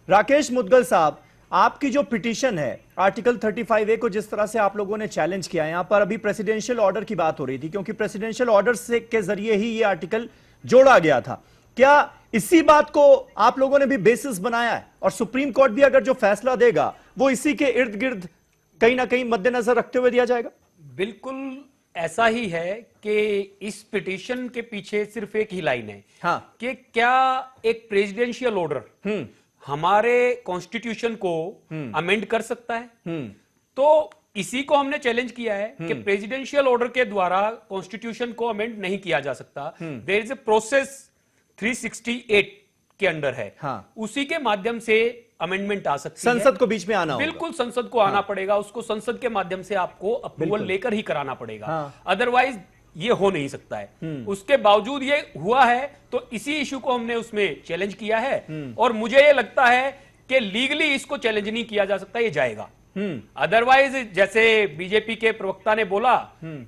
राकेश मुदगल साहब, आपकी जो पिटीशन है आर्टिकल 35A को जिस तरह से आप लोगों ने चैलेंज किया, यहां पर अभी प्रेसिडेंशियल ऑर्डर की बात हो रही थी, क्योंकि प्रेसिडेंशियल ऑर्डर से के जरिए ही ये आर्टिकल जोड़ा गया था। क्या इसी बात को आप लोगों ने भी बेसिस बनाया है और सुप्रीम कोर्ट भी अगर जो फैसला देगा वो इसी के इर्द गिर्द कहीं ना कहीं मद्देनजर रखते हुए दिया जाएगा? बिल्कुल ऐसा ही है कि इस पिटीशन के पीछे सिर्फ एक ही लाइन है, हाँ, कि क्या एक प्रेसिडेंशियल ऑर्डर हमारे कॉन्स्टिट्यूशन को अमेंड कर सकता है? तो इसी को हमने चैलेंज किया है कि प्रेसिडेंशियल ऑर्डर के द्वारा कॉन्स्टिट्यूशन को अमेंड नहीं किया जा सकता। देयर इज ए प्रोसेस 368 के अंडर है, हाँ, उसी के माध्यम से अमेंडमेंट आ सकती है। संसद को बीच में आना होगा। बिल्कुल संसद को आना पड़ेगा, उसको संसद के माध्यम से आपको अप्रूवल लेकर ही कराना पड़ेगा, अदरवाइज ये हो नहीं सकता है। उसके बावजूद ये हुआ है, तो इसी इशू को हमने उसमें चैलेंज किया है और मुझे ये लगता है कि लीगली इसको चैलेंज नहीं किया जा सकता, ये जाएगा। अदरवाइज जैसे बीजेपी के प्रवक्ता ने बोला,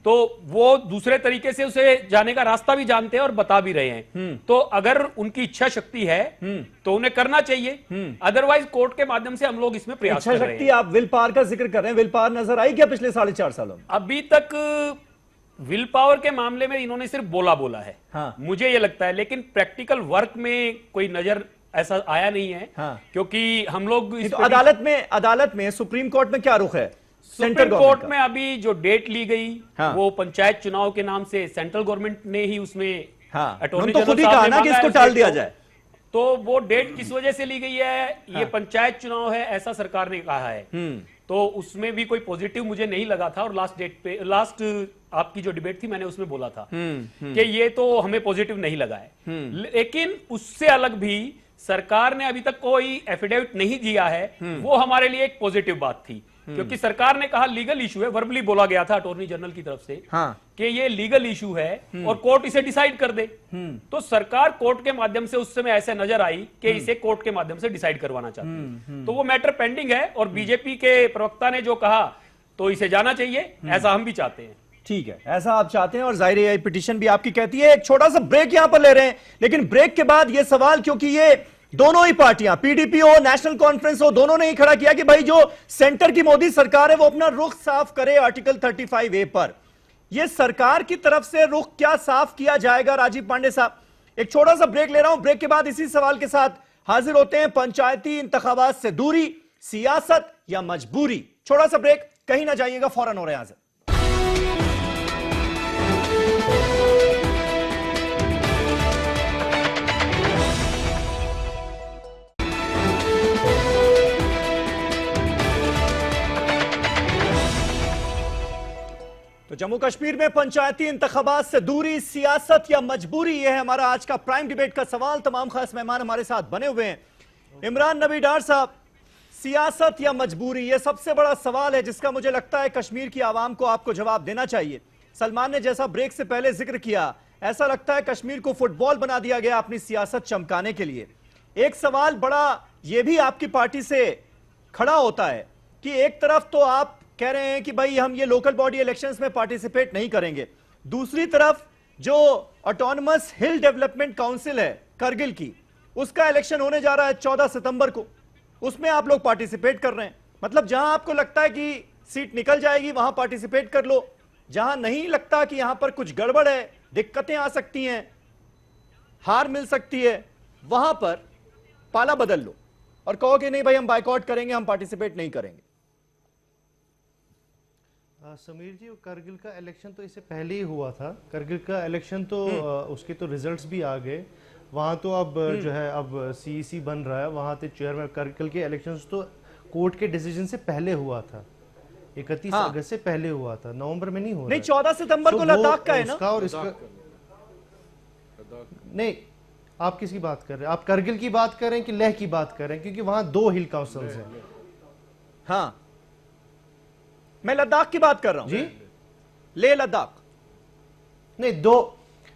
तो वो दूसरे तरीके से उसे जाने का रास्ता भी जानते हैं और बता भी रहे हैं। तो अगर उनकी इच्छा शक्ति है तो उन्हें करना चाहिए, अदरवाइज कोर्ट के माध्यम से हम लोग इसमें प्रयास कर रहे हैं। इच्छा शक्ति, आप विल पावर का जिक्र कर रहे हैं, विल पावर नजर आई क्या पिछले 4.5 सालों में? अभी तक विल पावर के मामले में इन्होंने सिर्फ बोला है। मुझे ये लगता है, लेकिन प्रैक्टिकल वर्क में कोई नजर ऐसा आया नहीं है। क्योंकि हम लोग तो अदालत में सुप्रीम कोर्ट में क्या रुख है? सुप्रीम कोर्ट में अभी जो डेट ली गई वो पंचायत चुनाव के नाम से सेंट्रल गवर्नमेंट ने ही उसमें अटॉर्नी जनरल खुद ही कहा ना कि इसको टाल दिया जाए। तो वो डेट किस वजह से ली गई है? ये पंचायत चुनाव है ऐसा सरकार ने कहा है, तो उसमें भी कोई पॉजिटिव मुझे नहीं लगा था। और लास्ट आपकी जो डिबेट थी मैंने उसमें बोला था कि ये तो हमें पॉजिटिव नहीं लगा है। लेकिन उससे अलग भी सरकार ने अभी तक कोई एफिडेविट नहीं दिया है, वो हमारे लिए एक पॉजिटिव बात थी। क्योंकि सरकार ने कहा लीगल इशू है, वर्बली बोला गया था अटॉर्नी जनरल की तरफ से कि ये लीगल इशू है और कोर्ट इसे डिसाइड कर दे। तो सरकार कोर्ट के माध्यम से उस समय ऐसे नजर आई कि इसे कोर्ट के माध्यम से डिसाइड करवाना चाहती है। तो वो मैटर पेंडिंग है और बीजेपी के प्रवक्ता ने जो कहा तो इसे जाना चाहिए, ऐसा हम भी चाहते हैं। ठीक है, ऐसा आप चाहते हैं और जाहिर है पिटीशन भी आपकी कहती है। एक छोटा सा ब्रेक यहां पर ले रहे हैं, लेकिन ब्रेक के बाद यह सवाल, क्योंकि ये दोनों ही पार्टियां, पीडीपी हो, नेशनल कॉन्फ्रेंस हो, दोनों ने ही खड़ा किया कि भाई जो सेंटर की मोदी सरकार है वो अपना रुख साफ करे आर्टिकल 35A पर। यह सरकार की तरफ से रुख क्या साफ किया जाएगा? राजीव पांडे साहब, एक छोटा सा ब्रेक ले रहा हूं, ब्रेक के बाद इसी सवाल के साथ हाजिर होते हैं। पंचायती इंतखाबात से दूरी, सियासत या मजबूरी? छोटा सा ब्रेक, कहीं ना जाइएगा, फौरन हो रहे हैं हाजिर। तो जम्मू कश्मीर में पंचायती इंतखाबात से दूरी, सियासत या मजबूरी, यह है हमारा आज का प्राइम डिबेट का सवाल। तमाम खास मेहमान हमारे साथ बने हुए हैं। इमरान नबी डार साहब, सियासत या मजबूरी, यह सबसे बड़ा सवाल है जिसका मुझे लगता है कश्मीर की आवाम को आपको जवाब देना चाहिए। सलमान ने जैसा ब्रेक से पहले जिक्र किया, ऐसा लगता है कश्मीर को फुटबॉल बना दिया गया अपनी सियासत चमकाने के लिए। एक सवाल बड़ा यह भी आपकी पार्टी से खड़ा होता है कि एक तरफ तो आप कह रहे हैं कि भाई हम ये लोकल बॉडी इलेक्शंस में पार्टिसिपेट नहीं करेंगे, दूसरी तरफ जो ऑटोनमस हिल डेवलपमेंट काउंसिल है करगिल की, उसका इलेक्शन होने जा रहा है 14 सितंबर को, उसमें आप लोग पार्टिसिपेट कर रहे हैं। मतलब जहां आपको लगता है कि सीट निकल जाएगी वहां पार्टिसिपेट कर लो, जहां नहीं लगता कि यहां पर कुछ गड़बड़ है, दिक्कतें आ सकती हैं, हार मिल सकती है, वहां पर पाला बदल लो और कहो कि नहीं भाई हम बायकॉट करेंगे, हम पार्टिसिपेट नहीं करेंगे। समीर जी, करगिल का इलेक्शन तो इससे पहले ही हुआ था। करगिल का इलेक्शन तो उसके तो रिजल्ट्स भी आ गए, वहाँ तो अब जो है अब सीईसी बन रहा है, वहाँ तो चेयरमैन। करगिल के इलेक्शंस तो कोर्ट के डिसीजन से पहले हुआ था, 31 अगस्त से पहले हुआ था, नवंबर में नहीं हुआ। नहीं, 14 सितंबर को लद्दाख का है ना? और इसका नहीं, आप किसकी बात कर रहे हैं? आप करगिल की बात कर रहे हैं कि लेह की बात कर रहे हैं? क्योंकि वहां 2 हिल काउंसिल्स हैं। हाँ, मैं लद्दाख की बात कर रहा हूं जी, लेह लद्दाख नहीं, 2,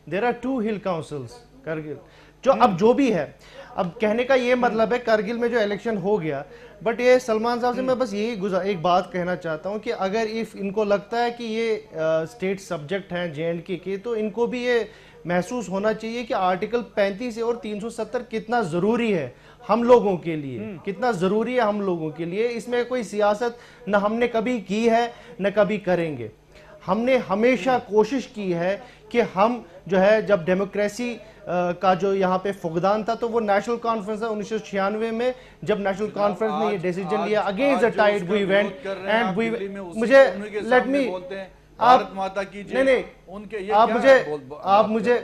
there are 2 hill councils Kargil. जो अब जो भी है, अब कहने का ये मतलब है करगिल में जो इलेक्शन हो गया, बट ये सलमान साहब से मैं बस यही एक बात कहना चाहता हूं कि अगर इफ इनको लगता है कि ये स्टेट सब्जेक्ट हैं JNK के, तो इनको भी ये महसूस होना चाहिए कि आर्टिकल 35 और 370 कितना जरूरी है हम लोगों के लिए, कितना जरूरी है हम लोगों के लिए। इसमें कोई सियासत न हमने कभी की है न कभी करेंगे। हमने हमेशा कोशिश की है कि हम जो है, जब डेमोक्रेसी का जो यहाँ पे फुकदान था, तो वो नेशनल कॉन्फ्रेंस है 1996 में, जब नेशनल कॉन्फ्रेंस ने ये डिसीजन लिया against the tide we went and we, मुझे लेट मी, भारत माता की नहीं, उनके, आप मुझे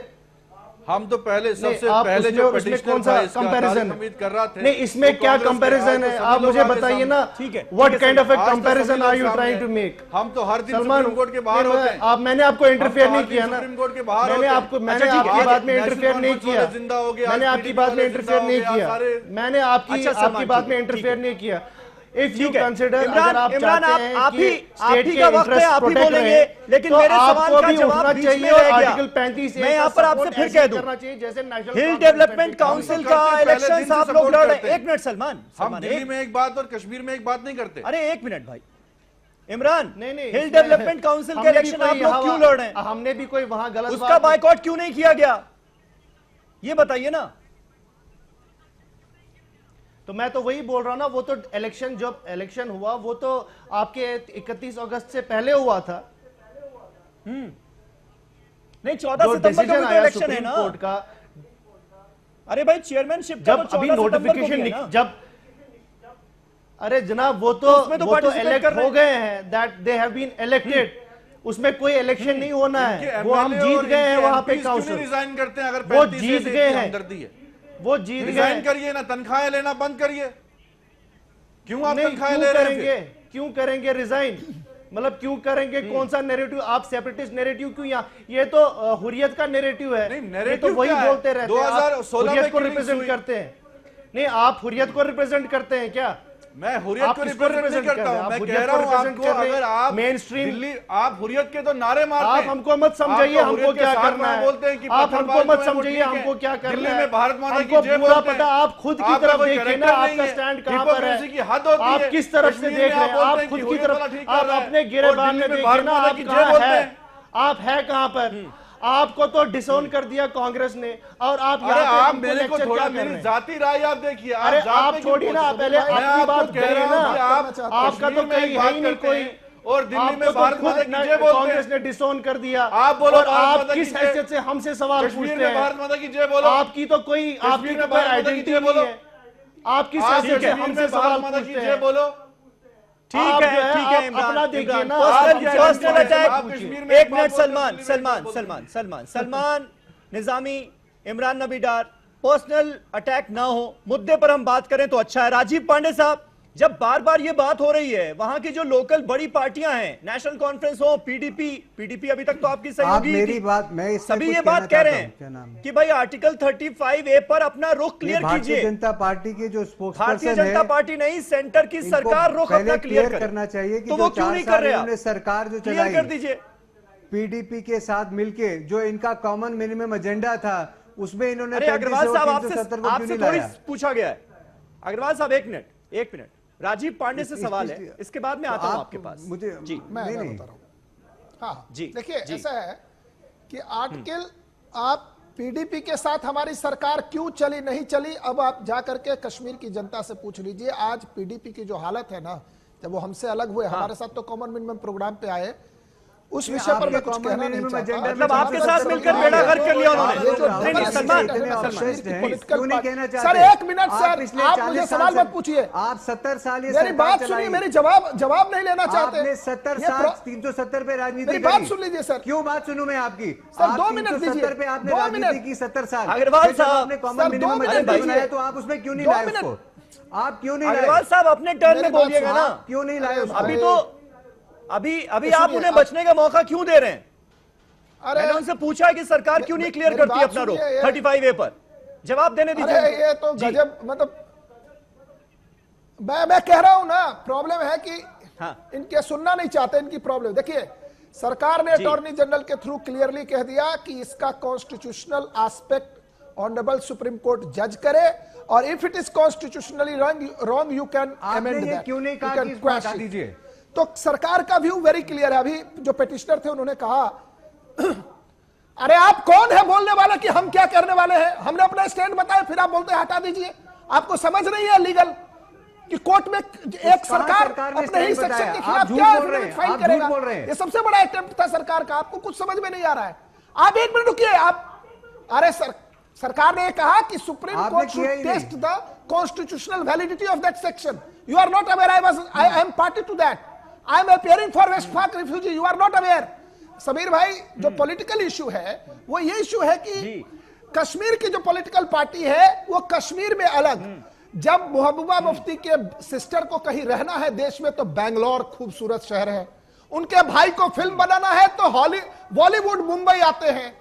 हम तो पहले सबसे आप पहले जो उसमें petitioner कौन सा था, इसका कंपैरिजन उम्मीद कर रहा थे, नहीं, इसमें तो क्या कांग्रेस के कंपैरिजन आए है? तो आप सभी मुझे लोग आगे बताइए सामने। ना, ठीक है, व्हाट ठीक है काइंड ऑफ ए आज तो कंपैरिजन सभी आर लोग यू सामने ट्राइंग टू हैं। मेक? हम तो हर दिन सलमान, सुप्रीम कोर्ट के बाहर नहीं, होते हैं। आप मैंने आपको इंटरफेयर नहीं किया ना, सुप्रीम कोर्ट के बाहर मैंने होते हैं। आपको मैंने अच्छा, आपकी ठीक बात है, में नेशनल इंटरफेयर नहीं कॉन्फ्रेंस किया, वाले जिंदा हो गए, आज मैंने आपकी PDP बात में वाले इंटरफेयर जिंदा नहीं हो गए, किया, आज सारे- मैंने आपकी अच्छा, सलमान, आपकी बात ठीक में है, इंटरफेयर ठीक नहीं किया। इफ यू ठीक है। कंसिडर, इमरान, अगर आप इमरान, चाहते हैं आप कि ही स्टेट के का वक्त है, इंटरेस्ट आप ही प्रोटेक्ट बोलेंगे, रहे, लेकिन तो मेरे सवाल आपको का भी जवाब उठना बीच चाहिए में और रह गया। आर्टिकल 35 मैं यहाँ पर आपसे फिर कह दूं, करना चाहिए, जैसे नेशनल हिल डेवलपमेंट काउंसिल का पहले इलेक्शन दिन से आप लोग सपोर्ट लड़ रहे करते हैं। हैं। एक मिनट सलमान, हम सलमान, दिल्ली में एक बात और कश्मीर में एक बात नहीं करते। अरे एक मिनट भाई, इमरान, नहीं नहीं, हिल इसमें डेवलपमेंट काउंसिल का हमने भी इलेक्शन आप कोई लोग यहाँ- क्यों लड़ रहे हैं? हमने भी कोई वहां गलत उसका बात- बायकॉट क्यों नहीं किया गया, ये बताइए ना। तो मैं तो वही बोल रहा हूं ना, वो तो इलेक्शन, जब इलेक्शन हुआ वो तो आपके 31 अगस्त से पहले हुआ था। नहीं, 14 जो सितंबर को डिसीजन भी तो आया इलेक्शन है सुप्रीम ना। कोर्ट का, अरे भाई चेयरमैनशिप का जब तो अभी 14 सितंबर को नोटिफिकेशन भी है ना। जब, अरे जनाब वो तो उसमें तो वो तो participate इलेक्ट कर रहे हो हैं। गए हैं, that they have been elected, उसमें कोई इलेक्शन नहीं होना है, वो हम जीत गए हैं वहां पे काउंसिल, रिजाइन करते हैं अगर वो 35 जीत से गए इतनी हैं, हमदर्दी है, वो जीत गए रिजाइन हैं। करिए ना, तनख्वाहें लेना बंद करिए। क्यों आप नहीं, तनख्वाहें क्यों ले रहे करेंगे, हैं? क्यों करेंगे रिजाइन? मतलब क्यों करेंगे? कौन सा नैरेटिव आप सेपरेटिस्ट नैरेटिव क्यों? यहाँ ये तो हुर्रियत का नैरेटिव है, नहीं, ये तो नैरेटिव वही क्या है? बोलते रहते हैं, आप 2016 हुर्रियत में को killings रिप्रेजेंट हुई। करते हैं। नहीं, आप हुर्रियत को रिप्रेजेंट करते हैं क्या? मैं हुर्रियत आप को किसको रिप्रेजेंट नहीं represent करता कर रहे हैं? हूं, आप मैं हुर्रियत कह रहा को हूं represent आपको, कर रहे हैं, अगर आप mainstream- दिल्ली, आप हुर्रियत के तो नारे मारते आप हैं। हमको मत समझाइए, आप तो हमको हुर्रियत के क्या साथ करना में है, बोलते हैं कि आप पत्थरबाज हमको मत जो है वो समझाइए, ठीक है। हमको क्या करना दिल्ली है, में भारत माता की हमको जय पूरा बोलते हैं। पता, आप खुद की आपका तरफ कोई देखिए ना, character नहीं आपका है। स्टैंड कहां पर है, Hypocrisy की हद होती आप है। किस तरफ से कश्मीर देख में रहे हैं, बोलते आप हैं खुद कि की हुर्रियत वाला तरफ, ठीक आप कर रहा है, अपने और गिरेबान दिल्ली में में देखिए भारत ना, माता आप की जय कहां बोलते है, हैं। आप है कहां पर? आपको तो डिसोन कर दिया कांग्रेस ने, और आप अरे यहाँ पे आप हमको मेरे को लेक्चर थोड़ा क्या कर मेरी रहे हैं? जाति राय आप देखिए। अरे जात आप पे क्यों छोड़िए ना, बोलते पहले हैं? मैं आपकी आपको बात कह करिए रहा ना, हूं कि आप आपका तो कश्मीर में कहीं एक है बात ही नहीं करते कोई, हैं और दिल्ली आपको में तो भारत माता की जय बोलते कांग्रेस हैं। ने डिसोन कर दिया, आप बोलो और भारत आप माता की किस जय। हैसियत से हमसे सवाल कश्मीर पूछते में भारत हैं? माता की जय बोलो। आपकी तो कोई, आपकी में तो कोई भारत माता की आइडेंटिटी जय नहीं बोलो। है, आप किस आप हैसियत से कश्मीर हमसे में सवाल भारत माता की पूछते जय हैं? बोलो। ठीक आप है, जो है, ठीक है आप इमरान, अपना देखिए इमरान, ना, पर्सनल आप पर्सनल आप अटैक। कश्मीर में एक बात मिनट, बोलते हैं, सलमान, दिल्ली में सलमान, बोलते हैं। सलमान, सलमान, सलमान निजामी, इमरान नबी डार, पर्सनल अटैक ना हो, मुद्दे पर हम बात करें तो अच्छा है। राजीव पांडे साहब, जब बार बार ये बात हो रही है, वहां की जो लोकल बड़ी पार्टियां हैं, नेशनल कॉन्फ्रेंस हो, पीडीपी अभी तक तो आपकी सहयोगी मेरी थी। बात, मैं इसमें सभी कुछ ये कहना बात कह रहे चाहता हूं। क्या नाम हैं है? कि भाई आर्टिकल 35A पर अपना रुख ये क्लियर भारतीय कीजिए। जनता पार्टी के जो भारतीय स्पोक्सपर्सन जनता है, पार्टी नहीं, सेंटर की इनको सरकार रुख पहले अपना क्लियर करे। करना चाहिए कि तो जो वो क्यों 4 नहीं कर साल रहे? इन्होंने आप सरकार जो क्लियर चलाई कर दीजिए। पीडीपी के साथ मिलके, जो इनका कॉमन मिनिमम एजेंडा था, उसमें इन्होंने अरे 35 अग्रवाल और साहब, 370 को आपसे क्यों थोड़ी नहीं लाया? पूछा गया है। अग्रवाल साहब एक मिनट, राजीव पांडे से सवाल है, इसके बाद में आता हूं आपके पास। मुझे जी, मैं नहीं बता रहा हूँ। हाँ जी, देखिए, जी। ऐसा है कि आर्टिकल, आप पीडीपी के साथ हमारी सरकार क्यों चली नहीं चली, अब आप जाकर के कश्मीर की जनता से पूछ लीजिए। आज पीडीपी की जो हालत है ना, जब वो हमसे अलग हुए, हमारे साथ तो कॉमन मिनिमम प्रोग्राम पे आए, उस विषय पर मैं कुछ कहना नहीं चाहता। मतलब आपके साथ मिलकर बेड़ा गर्क कर लिया उन्होंने। नहीं, सलमान, सर एक मिनट सर, आप मुझे सवाल मत पूछिए। आप 70 साल ये मेरी बात सुनिए, मेरी जवाब नहीं लेना चाहते। आपने 70 साल 370 पे राजनीति मेरी बात सुन लीजिए सर। क्यों बात सुनूं मैं आपकी? सर 2 मिनट दीजिए। 370 पे आपने 2 राजनीति मिनट की 70 साल। अग्रवाल साहब, आपने कॉमन मिनिमम एजेंडा बनाया, तो आप उसमें क्यों नहीं लाए उसको? आप क्यों नहीं लाए? अग्रवाल साहब अपने टर्न में बोलिएगा ना, क्यों नहीं लाए उसको? अभी तो अभी आप उन्हें बचने का मौका क्यों दे रहे हैं? मैंने उनसे पूछा है कि सरकार क्यों नहीं क्लियर करती अपना रुख 35A पर, जवाब देने दीजिए। अरे ये तो गजब, मतलब मैं कह रहा हूं ना, प्रॉब्लम है कि इनके सुनना नहीं चाहते, इनकी प्रॉब्लम। देखिए, सरकार ने अटॉर्नी जनरल के थ्रू क्लियरली कह दिया कि इसका constitutional aspect honourable supreme court जज करे, और if it is constitutionally wrong you can amend that. क्यों नहीं कहा कि इसको हटा दीजिए? तो सरकार का व्यू वेरी क्लियर है। अभी जो पेटिशनर थे उन्होंने कहा, अरे आप कौन है बोलने वाला कि हम क्या करने वाले हैं? हमने अपना स्टैंड बताया, फिर आप बोलते हैं हटा दीजिए। आपको समझ नहीं है लीगल कि कोर्ट में एक सरकार अपने ही सेक्शन के खिलाफ क्या एफिडेविट फाइल करेगा? ये सबसे बड़ा अटेम्प्ट था सरकार का। आपको कुछ समझ में नहीं आ रहा है। आप एक मिनट रुकिए। अरे सरकार ने कहा कि supreme court should test the constitutional validity of that section. You are not aware. I am party to that. I am appearing for West Pak refugee. You are not aware. Sameer भाई, जो पॉलिटिकल इशू है वो ये इशू है कि कश्मीर की जो पॉलिटिकल पार्टी है वो कश्मीर में अलग। जब महबूबा मुफ्ती के सिस्टर को कहीं रहना है देश में तो बेंगलोर खूबसूरत शहर है, उनके भाई को फिल्म बनाना है तो बॉलीवुड मुंबई आते हैं,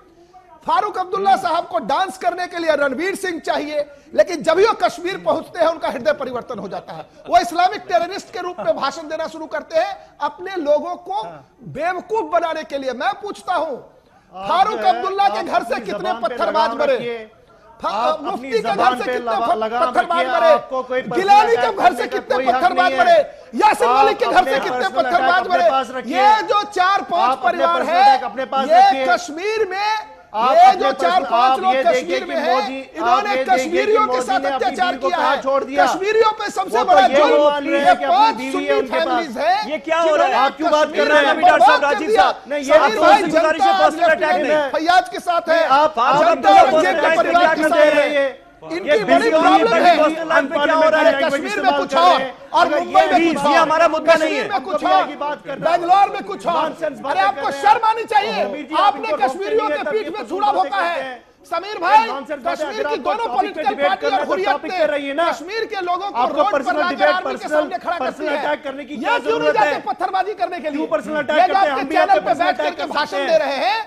फारूक अब्दुल्ला साहब को डांस करने के लिए रणवीर सिंह चाहिए, लेकिन जब वो कश्मीर पहुंचते हैं उनका हृदय परिवर्तन हो जाता है, वो इस्लामिक टेररिस्ट के रूप में भाषण देना शुरू करते हैं अपने लोगों को बेवकूफ बनाने के लिए। मैं पूछता हूं फारूक अब्दुल्ला के घर से कितने पत्थरबाज मरे, मुफ्ती के घर से कितने पत्थरबाज मरे, गिलानी के घर से कितने पत्थरबाज मरे, यासिन मलिक के घर से कितने पत्थरबाज मरे। ये जो 4-5 परिवार है ये कश्मीर में, ये जो 4-5 लोग कश्मीर में हैं, इन्होंने कश्मीरियों के साथ अत्याचार किया है। कश्मीरियों पे सबसे बड़ा जुल्म ये 5 सुन्नी फैमिलीज है। ये क्या हो रहा है? आप क्यों बात कर रहे हैं डॉक्टर साहब? राजीव साहब, नहीं ये आप पर्सनल अटैक नहीं, फैयाज के साथ है, आप परिवार के साथ है, इनकी बड़ी प्रॉब्लम है। कश्मीर में कुछ और मुंबई में कुछ, ये हमारा मुद्दा नहीं है। में कुछ बेंगलोर में कुछ और। अरे आपको शर्म आनी चाहिए, आपने कश्मीरियों के पीठ में छुरा भोंका है। समीर भाई, कश्मीर की दोनों पॉलिटिकल पार्टी और हुर्रियत ने कश्मीर के लोगों को रोड पर लाकर आर्मी के सामने खड़ा करती है। ये क्यों नहीं जाते पत्थरबाजी करने के लिए? ये जो आपके चैनल पे बैठ करके भाषण दे रहे हैं,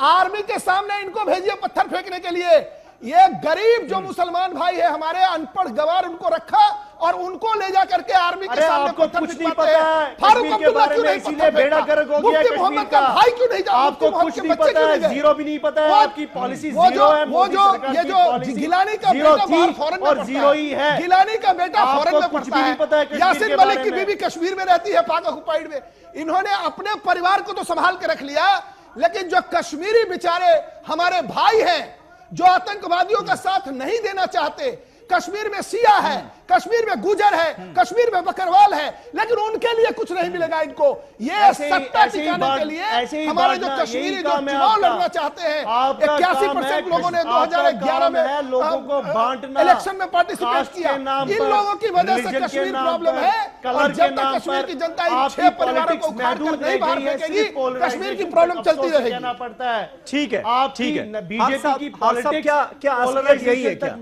आर्मी के सामने इनको भेजिए पत्थर फेंकने के लिए। ये गरीब जो मुसलमान भाई है हमारे, अनपढ़ गवार, उनको रखा और उनको ले जा करके आर्मी के सामने पत्थर कुछ नहीं पता है फारूक अब्दुल्ला क्यों नहीं, इसीलिए बेड़ा गर्क हो गया कश्मीर का भाई क्यों नहीं, आपको कुछ नहीं पता है, जीरो भी नहीं पता है, आपकी पॉलिसी जीरो है। वो जो ये जो गिलानी का बेटा बाहर फॉरेन में और जीरो ही है, गिलानी का बेटा फॉरेन में पढ़ता है, यासिन मलिक की बीवी कश्मीर में रहती है, पाक ऑक्युपाइड में। इन्होंने अपने परिवार को तो संभाल के रख लिया, लेकिन जो कश्मीरी बेचारे हमारे भाई हैं जो आतंकवादियों का साथ नहीं देना चाहते, कश्मीर में सिया है, कश्मीर में गुजर है, कश्मीर में बकरवाल है, लेकिन उनके लिए कुछ नहीं मिलेगा इनको। ये सत्ता टिकाने के लिए हमारे जो कश्मीरी जो चुनाव लड़ना चाहते हैं, 81% लोगों ने 2011 में लोगों को बांटना, इलेक्शन में पार्टिसिपेट किया। इन लोगों की वजह से कश्मीर प्रॉब्लम है, और जब तक कश्मीर की जनता इन 6 परिवारों को उखाड़ कर नहीं बाहर फेंकेगी, कश्मीर की प्रॉब्लम चलती रहेगी। पड़ता है। ठीक है, ठीक है। बीजेपी की पॉलिटिक्स क्या असलियत यही है क्या?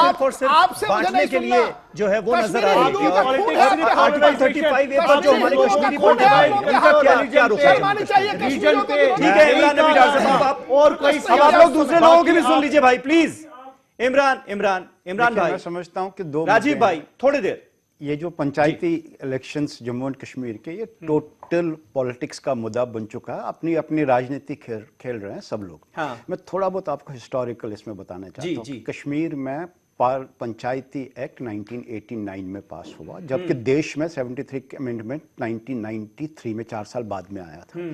आपसे बांटने के लिए जो है वो नजर आ रही है। आर्टिकल 35A पर जो हमारे कश्मीरी बोर्ड है क्या रुख है? रीजन पे ठीक है इमरान नबी डॉक्टर साहब, आप और कोई अब आप लोग दूसरे लोगों की भी सुन लीजिए भाई प्लीज। इमरान भाई, मैं समझता हूं कि दो राजीव भाई थोड़ी देर, ये जो पंचायती इलेक्शंस जम्मू एंड कश्मीर के, ये टोटल पॉलिटिक्स का मुद्दा बन चुका है। अपनी अपनी राजनीति खेल रहे हैं सब लोग। हाँ। मैं थोड़ा बहुत आपको हिस्टोरिकल इसमें बताना चाहता हूँ। कश्मीर में पंचायती एक्ट 1989 में पास हुआ, जबकि देश में 73 अमेंडमेंट 1993 में 4 साल बाद में आया था।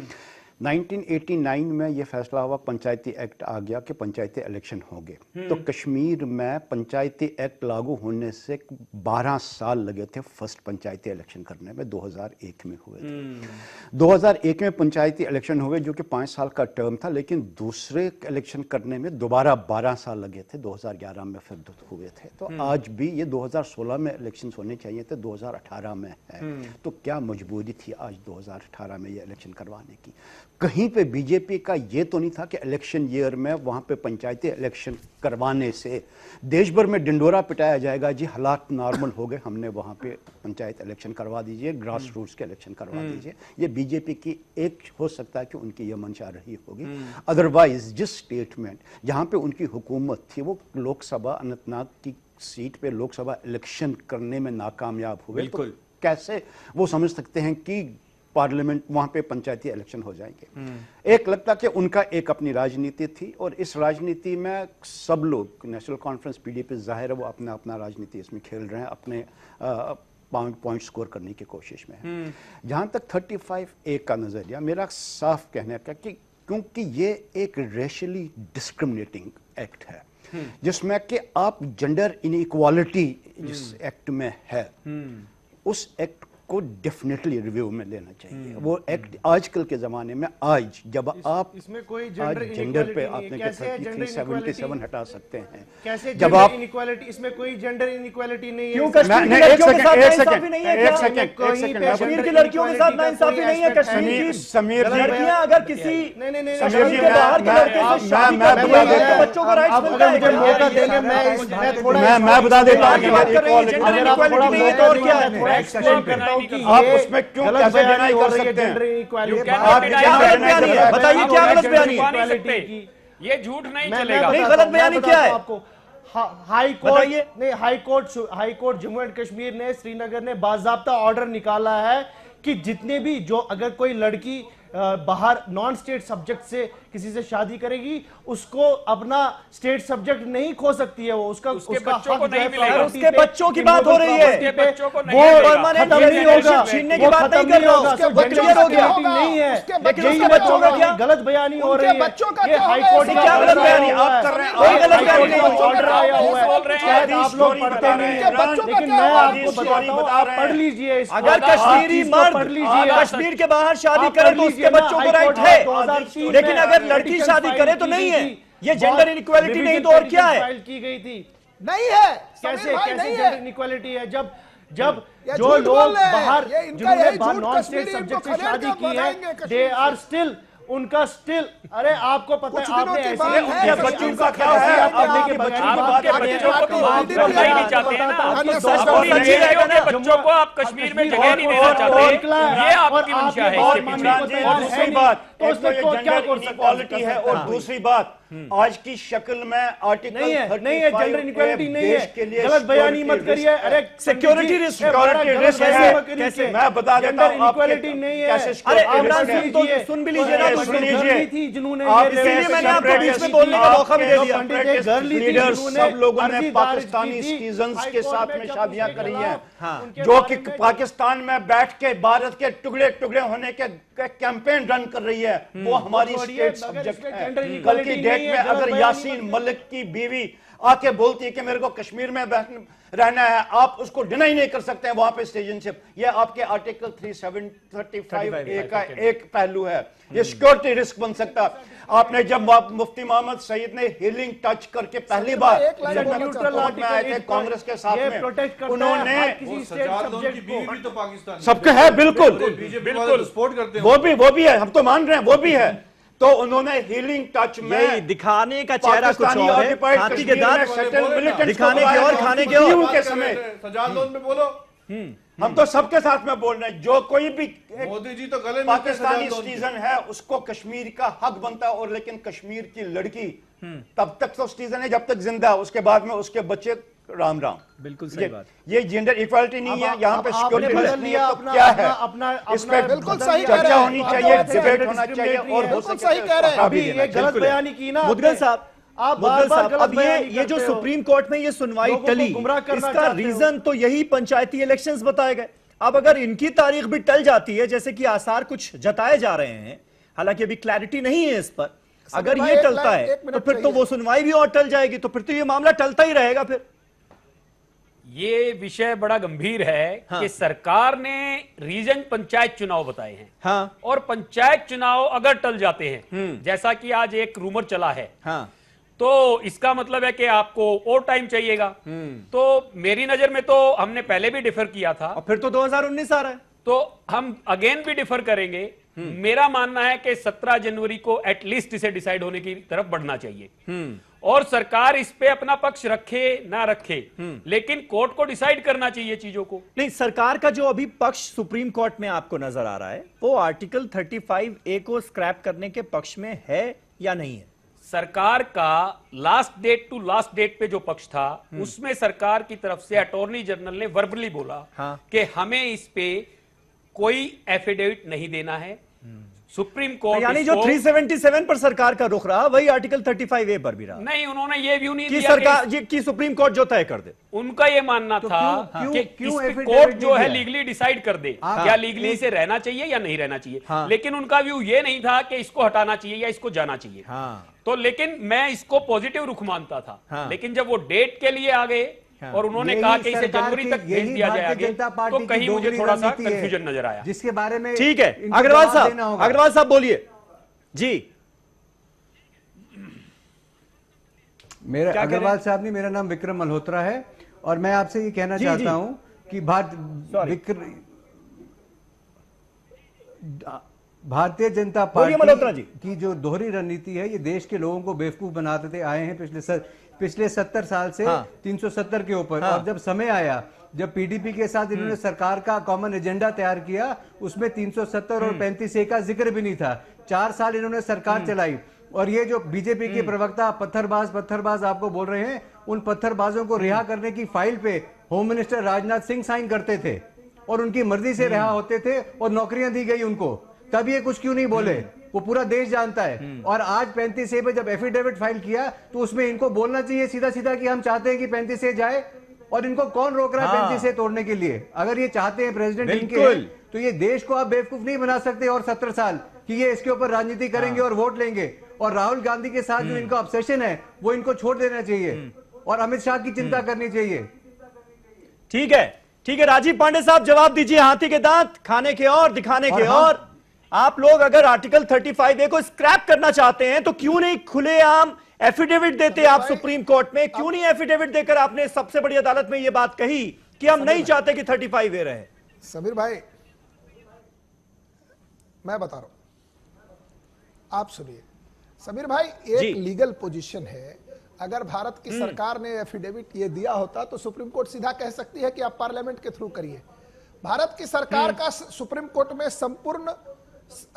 1989 में यह फैसला हुआ, पंचायती एक्ट आ गया कि पंचायती इलेक्शन होंगे। तो कश्मीर में पंचायती एक्ट लागू होने से 12 साल लगे थे फर्स्ट पंचायती इलेक्शन करने में, 2001 में हुए थे। 2001 में पंचायती इलेक्शन हुए जो कि 5 साल का टर्म था, लेकिन दूसरे इलेक्शन करने में दोबारा 12 साल लगे थे, 2011 में फिर हुए थे। तो आज भी ये 2016 में इलेक्शन होने चाहिए थे, 2018 में है। तो क्या मजबूरी थी आज 2018 में ये इलेक्शन करवाने की? कहीं पे बीजेपी का ये तो नहीं था कि इलेक्शन ईयर में वहां पे पंचायती इलेक्शन करवाने से देश भर में डिंडोरा पिटाया जाएगा, जी हालात नॉर्मल हो गए, हमने वहां पे पंचायत इलेक्शन करवा दीजिए, ग्रास रूट्स के इलेक्शन करवा दीजिए। ये बीजेपी की एक हो सकता है कि उनकी ये मंशा रही होगी। अदरवाइज जिस स्टेटमेंट जहां पे उनकी हुकूमत थी, वो लोकसभा अनंतनाग की सीट पे लोकसभा इलेक्शन करने में नाकामयाब हुए, तो कैसे वो समझ सकते हैं कि पार्लियामेंट वहां पे पंचायती इलेक्शन हो जाएंगे? एक लगता कि उनका एक अपनी राजनीति थी, और इस राजनीति में सब लोग, नेशनल कॉन्फ्रेंस, पीडीपी, जाहिर है वो अपना अपना राजनीति इसमें खेल रहे हैं, अपने पॉइंट स्कोर करने की कोशिश में है। जहां तक 35A का नजरिया, मेरा साफ कहने का कि क्योंकि ये एक रेशियली डिस्क्रिमिनेटिंग एक्ट है, जिसमें कि आप जेंडर इनइक्वालिटी जिस एक्ट में है, उस एक्ट को डेफिनेटली रिव्यू में लेना चाहिए। वो एक्ट आजकल के ज़माने में आज जब आप इसमें कोई जेंडर पे आपने 3377 हटा सकते हैं, कैसे जब आप इनइक्वालिटी, इसमें कोई जेंडर इनइक्वालिटी नहीं है। क्यों कश्मीर की लड़कियों के साथ नाइंसाफी नहीं है? कश्मीर की लड़कियों के साथ नाइंसाफी नहीं है? कश्मीर की समीर लड़कियां अगर किसी नहीं कश्मीर के बाहर के लड़के से शादी करती हैं तो बच्चों को राइट्स मिलता है। मुझे मौका देंगे, मैं बता देता हूँ अगर आप थोड़ा नहीं है तो और क्या है? थोड़ा एक्सप्लेन करता हूँ कि आप उसमें क्यों कैसे डिनाई कर सकते जेंडर हैं? इनइक्वालिटी आप क्या गलत बयानी है? बताइए क्या गलत बयानी है? ये झूठ नहीं मैं चलेगा। नहीं, गलत बयानी क्या है? आपको हाई कोर्ट नहीं, high court Jammu and Kashmir ने, श्रीनगर ने बाज़ाब्ता ऑर्डर निकाला है कि जितने भी जो अगर कोई लड़की बाहर नॉन स्टेट सब्जेक्ट से किसी से शादी करेगी उसको अपना स्टेट सब्जेक्ट नहीं खो सकती है। वो उसका बच्चों को नहीं मिलेगा। उसके बच्चों की बात हो रही है, वो परमानेंट सिटीजनशिप छीनने की बात नहीं कर रहा हूं, वो क्लियर हो गया। नहीं है, लेकिन उसके बच्चों का क्या गलत बयानी हो रही है। ये हाई कोर्ट की क्या गलत बयानी आप कर रहे हैं? कोई गलत बयानी नहीं, ऑर्डर आया हुआ है, शायद आप लोग पढ़ते नहीं हैं, लेकिन मैं आपको बताता हूं, आप पढ़ लीजिए। अगर कश्मीरी मर्द कश्मीर के बाहर शादी करे तो उसके बच्चों को राइट है, लेकिन अगर लड़की शादी करे तो नहीं है। ये जेंडर इनइक्वालिटी नहीं तो और क्या है? फाइल की गई थी, नहीं है कैसे समीर भाई, कैसे नहीं जेंडर है। इनइक्वालिटी है? जब ये जो झूठ लोग बोल रहे हैं, बाहर ये इनका जिन्होंने यही झूठ नॉन स्टेट कश्मीरी सब्जेक्ट से इनको शादी खदेड़ के की बनाएंगे है, कश्मीर दे आर स्टिल उनका स्टिल। अरे आपको पता कुछ है दिनों आपने की ऐसे बात है, उनके बच्चों का क्या का है? क्या आपने है? के बच्चों की आपके बात कर रहे बच्चों हैं, को तो आप पढ़ना ही नहीं चाहते हैं ना। अन्य आपको सच दस बोलना वर्ष चाहिए। चाहिए के बच्चों को आप कश्मीर में जगह नहीं देना चाहते, ये आपकी मंशा है। इसके पीछे और दूसरी बात, तो एक तो उसमें ये क्या जेंडर कर सकते इनइक्वालिटी है, और दूसरी बात आज की शक्ल में आर्टिकल नहीं है, नहीं है, जेंडर इनइक्वालिटी नहीं है। के लिए गलत बयानी मत करिए। अरे सिक्योरिटी रिस्क, सिक्योरिटी रिस्क है। कैसे मैं बता देता हूं इनइक्वालिटी नहीं है। कैसे अरे इमरान सिंह तो सुन भी लीजिए ना, सुन लीजिए थी जिन्होंने आप इसीलिए मैंने आपको बीच में बोलने का मौका भी दे दिया। लीडर्स सब लोगों ने पाकिस्तानी सिटीजन्स के साथ में शादियां करी हैं, जो कि पाकिस्तान में बैठ के भारत के टुकड़े टुकड़े होने के कैंपेन रन कर रही है। वो हमारी स्टेट सब्जेक्ट है। कल की डेट में अगर यासीन मलिक की बीवी आके बोलती है कि मेरे को कश्मीर में रहना है, आप उसको डिनाई नहीं कर सकते हैं वहां पे सिटीजनशिप। ये आपके आर्टिकल 335A का एक पहलू है। ये सिक्योरिटी रिस्क बन सकता है। आपने जब मुफ्ती मोहम्मद सईद ने हीलिंग टच करके पहली बार जब में आए थे कांग्रेस के साथ में, उन्होंने सबके है बिल्कुल सपोर्ट करते हैं, वो भी है, हम तो मान रहे हैं वो भी है। तो उन्होंने हीलिंग टच में दिखाने का चेहरा कुछ और है, हाथी के दांत दिखाने के और खाने के और के समय में बोलो। हम तो सबके साथ में बोल रहे हैं, जो कोई भी मोदी जी तो गले पाकिस्तानी सिटीजन है उसको कश्मीर का हक बनता है। और लेकिन कश्मीर की लड़की तब तक तो सिटीजन है जब तक जिंदा है, उसके बाद में उसके बच्चे राम राम। बिल्कुल सही बात। ये जेंडर इक्वालिटी नहीं है, यहाँ पे सिक्योरिटी बदल लिया तो क्या है, इस पे बिल्कुल सही कह रहे चर्चा हैं। होनी चाहिए, डिबेट होना चाहिए, और हो बिल्कुल सके सही कह रहे हैं। अभी ये गलत बयानी की ना मुदगल साहब, आप मुदगल बार-बार साहब, गलत अब बयानी ये जो करते हो। सुप्रीम कोर्ट में ये सुनवाई लोगों को टली, गुमराह करना इसका चाहते हो। रीजन तो यही पंचायती इलेक्शंस बताए गए। अब अगर इनकी तारीख भी टल जाती है, जैसे कि आसार कुछ जताए जा रहे हैं, हालांकि अभी क्लैरिटी नहीं है इस पर, अगर ये टलता है तो फिर तो वो सुनवाई भी और टल जाएगी, तो फिर तो ये मामला टलता ही रहेगा। फिर ये विषय बड़ा गंभीर है कि सरकार ने रीजन पंचायत चुनाव बताए हैं। हाँ, और पंचायत चुनाव अगर टल जाते हैं, जैसा कि आज एक रूमर चला है, हाँ, तो इसका मतलब है कि आपको और टाइम चाहिएगा। तो मेरी नजर में तो हमने पहले भी डिफर किया था, और फिर तो 2019 आ रहा है, तो हम अगेन भी डिफर करेंगे। मेरा मानना है कि 17 जनवरी को एटलीस्ट इसे डिसाइड होने की तरफ बढ़ना चाहिए। और सरकार इस पे अपना पक्ष रखे ना रखे, लेकिन कोर्ट को डिसाइड करना चाहिए चीजों को। नहीं, सरकार का जो अभी पक्ष सुप्रीम कोर्ट में आपको नजर आ रहा है, वो आर्टिकल 35A को स्क्रैप करने के पक्ष में है या नहीं है? सरकार का last date to last date पे जो पक्ष था, उसमें सरकार की तरफ से अटॉर्नी जनरल ने वर्बली बोला कि हमें इस पे कोई एफिडेविट नहीं देना है। सुप्रीम कोर्ट यानी जो 377 पर सरकार का रुख रहा, वही आर्टिकल 35A पर भी रहा। नहीं, उन्होंने ये व्यू नहीं कि दिया सरकार की सुप्रीम कोर्ट जो तय कर दे। उनका ये मानना था कि इस पे कोर्ट जो है लीगली डिसाइड कर दे क्या लीगली इसे रहना चाहिए या नहीं रहना चाहिए। लेकिन उनका व्यू ये नहीं था कि इसको हटाना चाहिए या इसको जाना चाहिए। तो लेकिन मैं इसको पॉजिटिव रुख मानता था। लेकिन जब वो डेट के लिए आ गए और उन्होंने कहा कि इसे जनवरी तक भेज दिया जाए आगे, तो कहीं मुझे थोड़ा सा कंफ्यूजन नजर आया। जिसके बारे में ठीक है, अग्रवाल साहब बोलिए जी। मेरा अग्रवाल साहब नहीं, मेरा नाम विक्रम मल्होत्रा है और मैं आपसे ये कहना चाहता हूं कि भारतीय जनता पार्टी की जो दोहरी रणनीति है, ये देश के लोगों को बेवकूफ बनाते आए हैं पिछले 70 साल से 370 के ऊपर। और जब समय आया, जब पीडीपी के साथ इन्होंने सरकार का कॉमन एजेंडा तैयार किया, उसमें 370 और 35A का जिक्र भी नहीं था। 4 साल इन्होंने सरकार चलाई और ये जो बीजेपी के प्रवक्ता पत्थरबाज आपको बोल रहे हैं, उन पत्थरबाजों को रिहा करने की फाइल पे home minister Rajnath Singh sign करते थे और उनकी मर्जी से रिहा होते थे और नौकरियां दी गई उनको। तब ये कुछ क्यों नहीं बोले? वो पूरा देश जानता है। और आज 35A पे जब एफिडेविट फाइल किया तो उसमें इनको बोलना चाहिए सीधा सीधा कि हम चाहते हैं कि 35A जाए, और इनको कौन रोक रहा है 35A तोड़ने के लिए? अगर ये चाहते हैं प्रेसिडेंट इनके, तो ये देश को आप बेवकूफ नहीं बना सकते और 17 साल कि ये इसके ऊपर राजनीति करेंगे और वोट लेंगे। और राहुल गांधी के साथ जो इनका ऑब्सेशन है वो इनको छोड़ देना चाहिए और अमित शाह की चिंता करनी चाहिए। ठीक है राजीव पांडे साहब, जवाब दीजिए। हाथी के दांत खाने के और दिखाने के और आप लोग अगर आर्टिकल 35A को स्क्रैप करना चाहते हैं तो क्यों नहीं खुलेआम एफिडेविट देते आप सुप्रीम कोर्ट में? क्यों नहीं एफिडेविट देकर आपने सबसे बड़ी अदालत में यह बात कही कि हम नहीं चाहते कि 35A रहे? समीर भाई, मैं बता रहा हूं, आप सुनिए। समीर भाई, एक लीगल पोजीशन है। अगर भारत की सरकार ने एफिडेविट ये दिया होता तो सुप्रीम कोर्ट सीधा कह सकती है कि आप पार्लियामेंट के थ्रू करिए। भारत की सरकार का सुप्रीम कोर्ट में संपूर्ण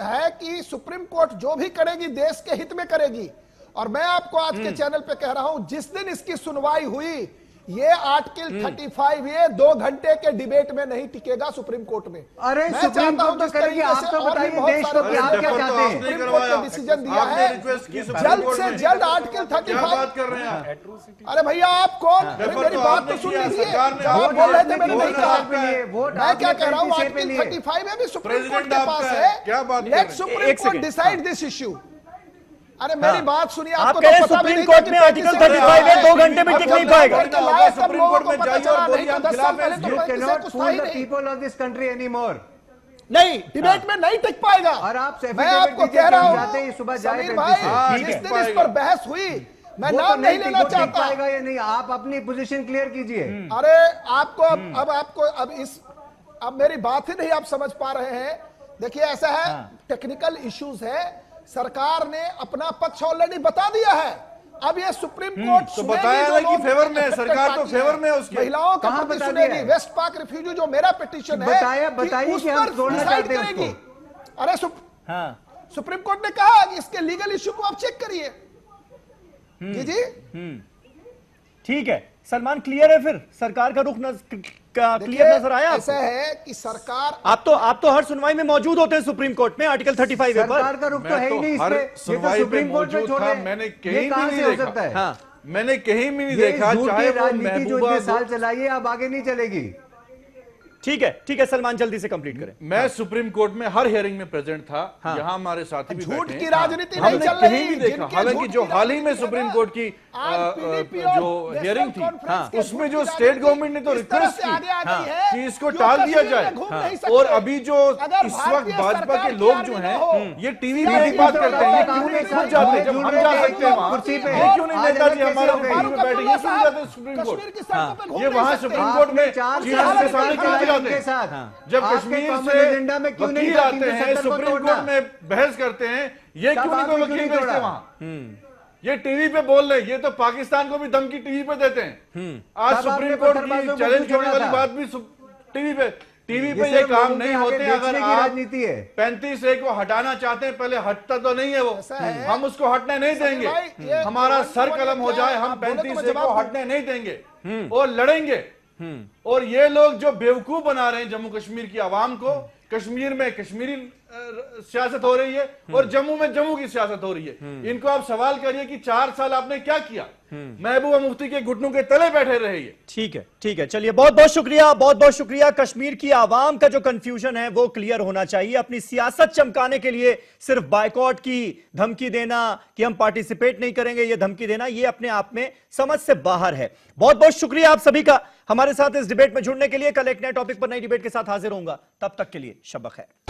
है कि सुप्रीम कोर्ट जो भी करेगी देश के हित में करेगी। और मैं आपको आज के चैनल पे कह रहा हूं, जिस दिन इसकी सुनवाई हुई, ये आर्टिकल 35A 2 घंटे के डिबेट में नहीं टिकेगा सुप्रीम कोर्ट में। अरे सुप्रीम कोर्ट तो करेगी, आप तो बताइए देश को कि आप क्या चाहते हैं। सुप्रीम कोर्ट ने डिसीजन दिया है जल्द से जल्द आर्टिकल 35। कर रहे हैं। अरे भैया आप कौन? मेरी बात तो सुन लीजिए। आप बोल रहे थे मैंने नहीं कहा। मैं क्या कह रहा हूँ, आर्टिकल 35 भी सुप्रीम कोर्ट के पास है। Let supreme court decide this issue. अरे मेरी बात सुनिए, आपको तो पता भी नहीं कोर्ट में आर्टिकल 35 2 घंटे में टिक नहीं पाएगा। सुप्रीम कोर्ट में जाइए और बोलिए हम खिलाफ हैं। You cannot fool the people of this country anymore. नहीं, डिबेट में नहीं टिक पाएगा। और आप मैं आपको कह रहा हूँ सुबह समीर भाई, जिस दिन इस पर बहस हुई, मैं नाम नहीं लेना चाहता। पाएगा या नहीं, आप अपनी पोजीशन क्लियर कीजिए। अरे आपको अब मेरी बात ही नहीं आप समझ पा रहे हैं। देखिए ऐसा है, टेक्निकल इश्यूज है। सरकार ने अपना पक्ष ऑलरेडी बता दिया है। अब ये सुप्रीम कोर्ट तो बताया ना कि फेवर में है, सरकार तो फेवर में है उसके। महिलाओं का पक्ष सुनेगी। वेस्ट पाक रिफ्यूजी जो मेरा पिटीशन है, बताइए कि हम तोड़ना चाहते हैं उसको। अरे सुप्रीम कोर्ट ने कहा कि इसके लीगल इश्यू को आप चेक करिए। जी ठीक है सलमान, क्लियर है फिर? सरकार का रुख क्लियर नजर आया? ऐसा है कि सरकार, आप तो हर सुनवाई में मौजूद होते हैं सुप्रीम कोर्ट में आर्टिकल 35 पर। सरकार का रुख तो है ही नहीं इसमें। ये तो सुप्रीम कोर्ट में छोड़ रहे हैं। मैंने कहीं भी नहीं देखा। मैंने कहीं भी नहीं देखा। चाहे वो राजनीति जो इतने साल चलाइए अब आगे नहीं चलेगी। ठीक है सलमान, जल्दी से कंप्लीट करें। मैं सुप्रीम कोर्ट में हर हियरिंग में प्रेजेंट था। यहाँ हमारे साथी भी झूठ बैठे की हैं। राजनीति नहीं चल रही। कहीं भी देखा, हालांकि जो हाल ही में सुप्रीम कोर्ट की जो हियरिंग थी, उसमें जो स्टेट गवर्नमेंट ने तो रिक्वेस्ट की कि इसको टाल दिया जाए। और अभी जो इस वक्त भाजपा के लोग जो हैं, ये टीवी पे भी बात करते हैं, क्यों नहीं खुद जाते जब हम जा सकते हैं वहां? ये क्यों नहीं नेताजी हमारे टीवी में बैठे, ये क्यों जाते सुप्रीम कोर्ट? ये वहां सुप्रीम कोर्ट में के साथ जब कश्मीर से वकील आते हैं, सुप्रीम कोर्ट में बहस करते हैं, ये क्यों नहीं कोई वकील भेजते वहां? ये टीवी पे बोल रहे, ये तो पाकिस्तान को भी धमकी टीवी पे देते हैं। आज सुप्रीम कोर्ट की चैलेंज करने वाली बात भी टीवी पे ये काम नहीं होते। अगर आप 35A को हटाना चाहते हैं, पहले हटता तो नहीं है वो, हम उसको हटने नहीं देंगे। हमारा सर कलम हो जाए, हम 35A को हटने नहीं देंगे और लड़ेंगे। और ये लोग जो बेवकूफ बना रहे हैं जम्मू कश्मीर की आवाम को, कश्मीर में कश्मीरी सियासत हो रही है और जम्मू में जम्मू की सियासत हो रही है। इनको आप सवाल करिए कि 4 साल आपने क्या किया, महबूबा मुफ्ती के घुटनों के तले बैठे रहे। ठीक है, चलिए बहुत बहुत शुक्रिया। कश्मीर की आवाम का जो कंफ्यूजन है वो क्लियर होना चाहिए। अपनी सियासत चमकाने के लिए सिर्फ बायकॉट की धमकी देना कि हम पार्टिसिपेट नहीं करेंगे, ये धमकी देना, ये अपने आप में समझ से बाहर है। बहुत बहुत शुक्रिया आप सभी का हमारे साथ इस डिबेट में जुड़ने के लिए। कल एक नए टॉपिक पर नई डिबेट के साथ हाजिर होऊंगा, तब तक के लिए शब ब खैर।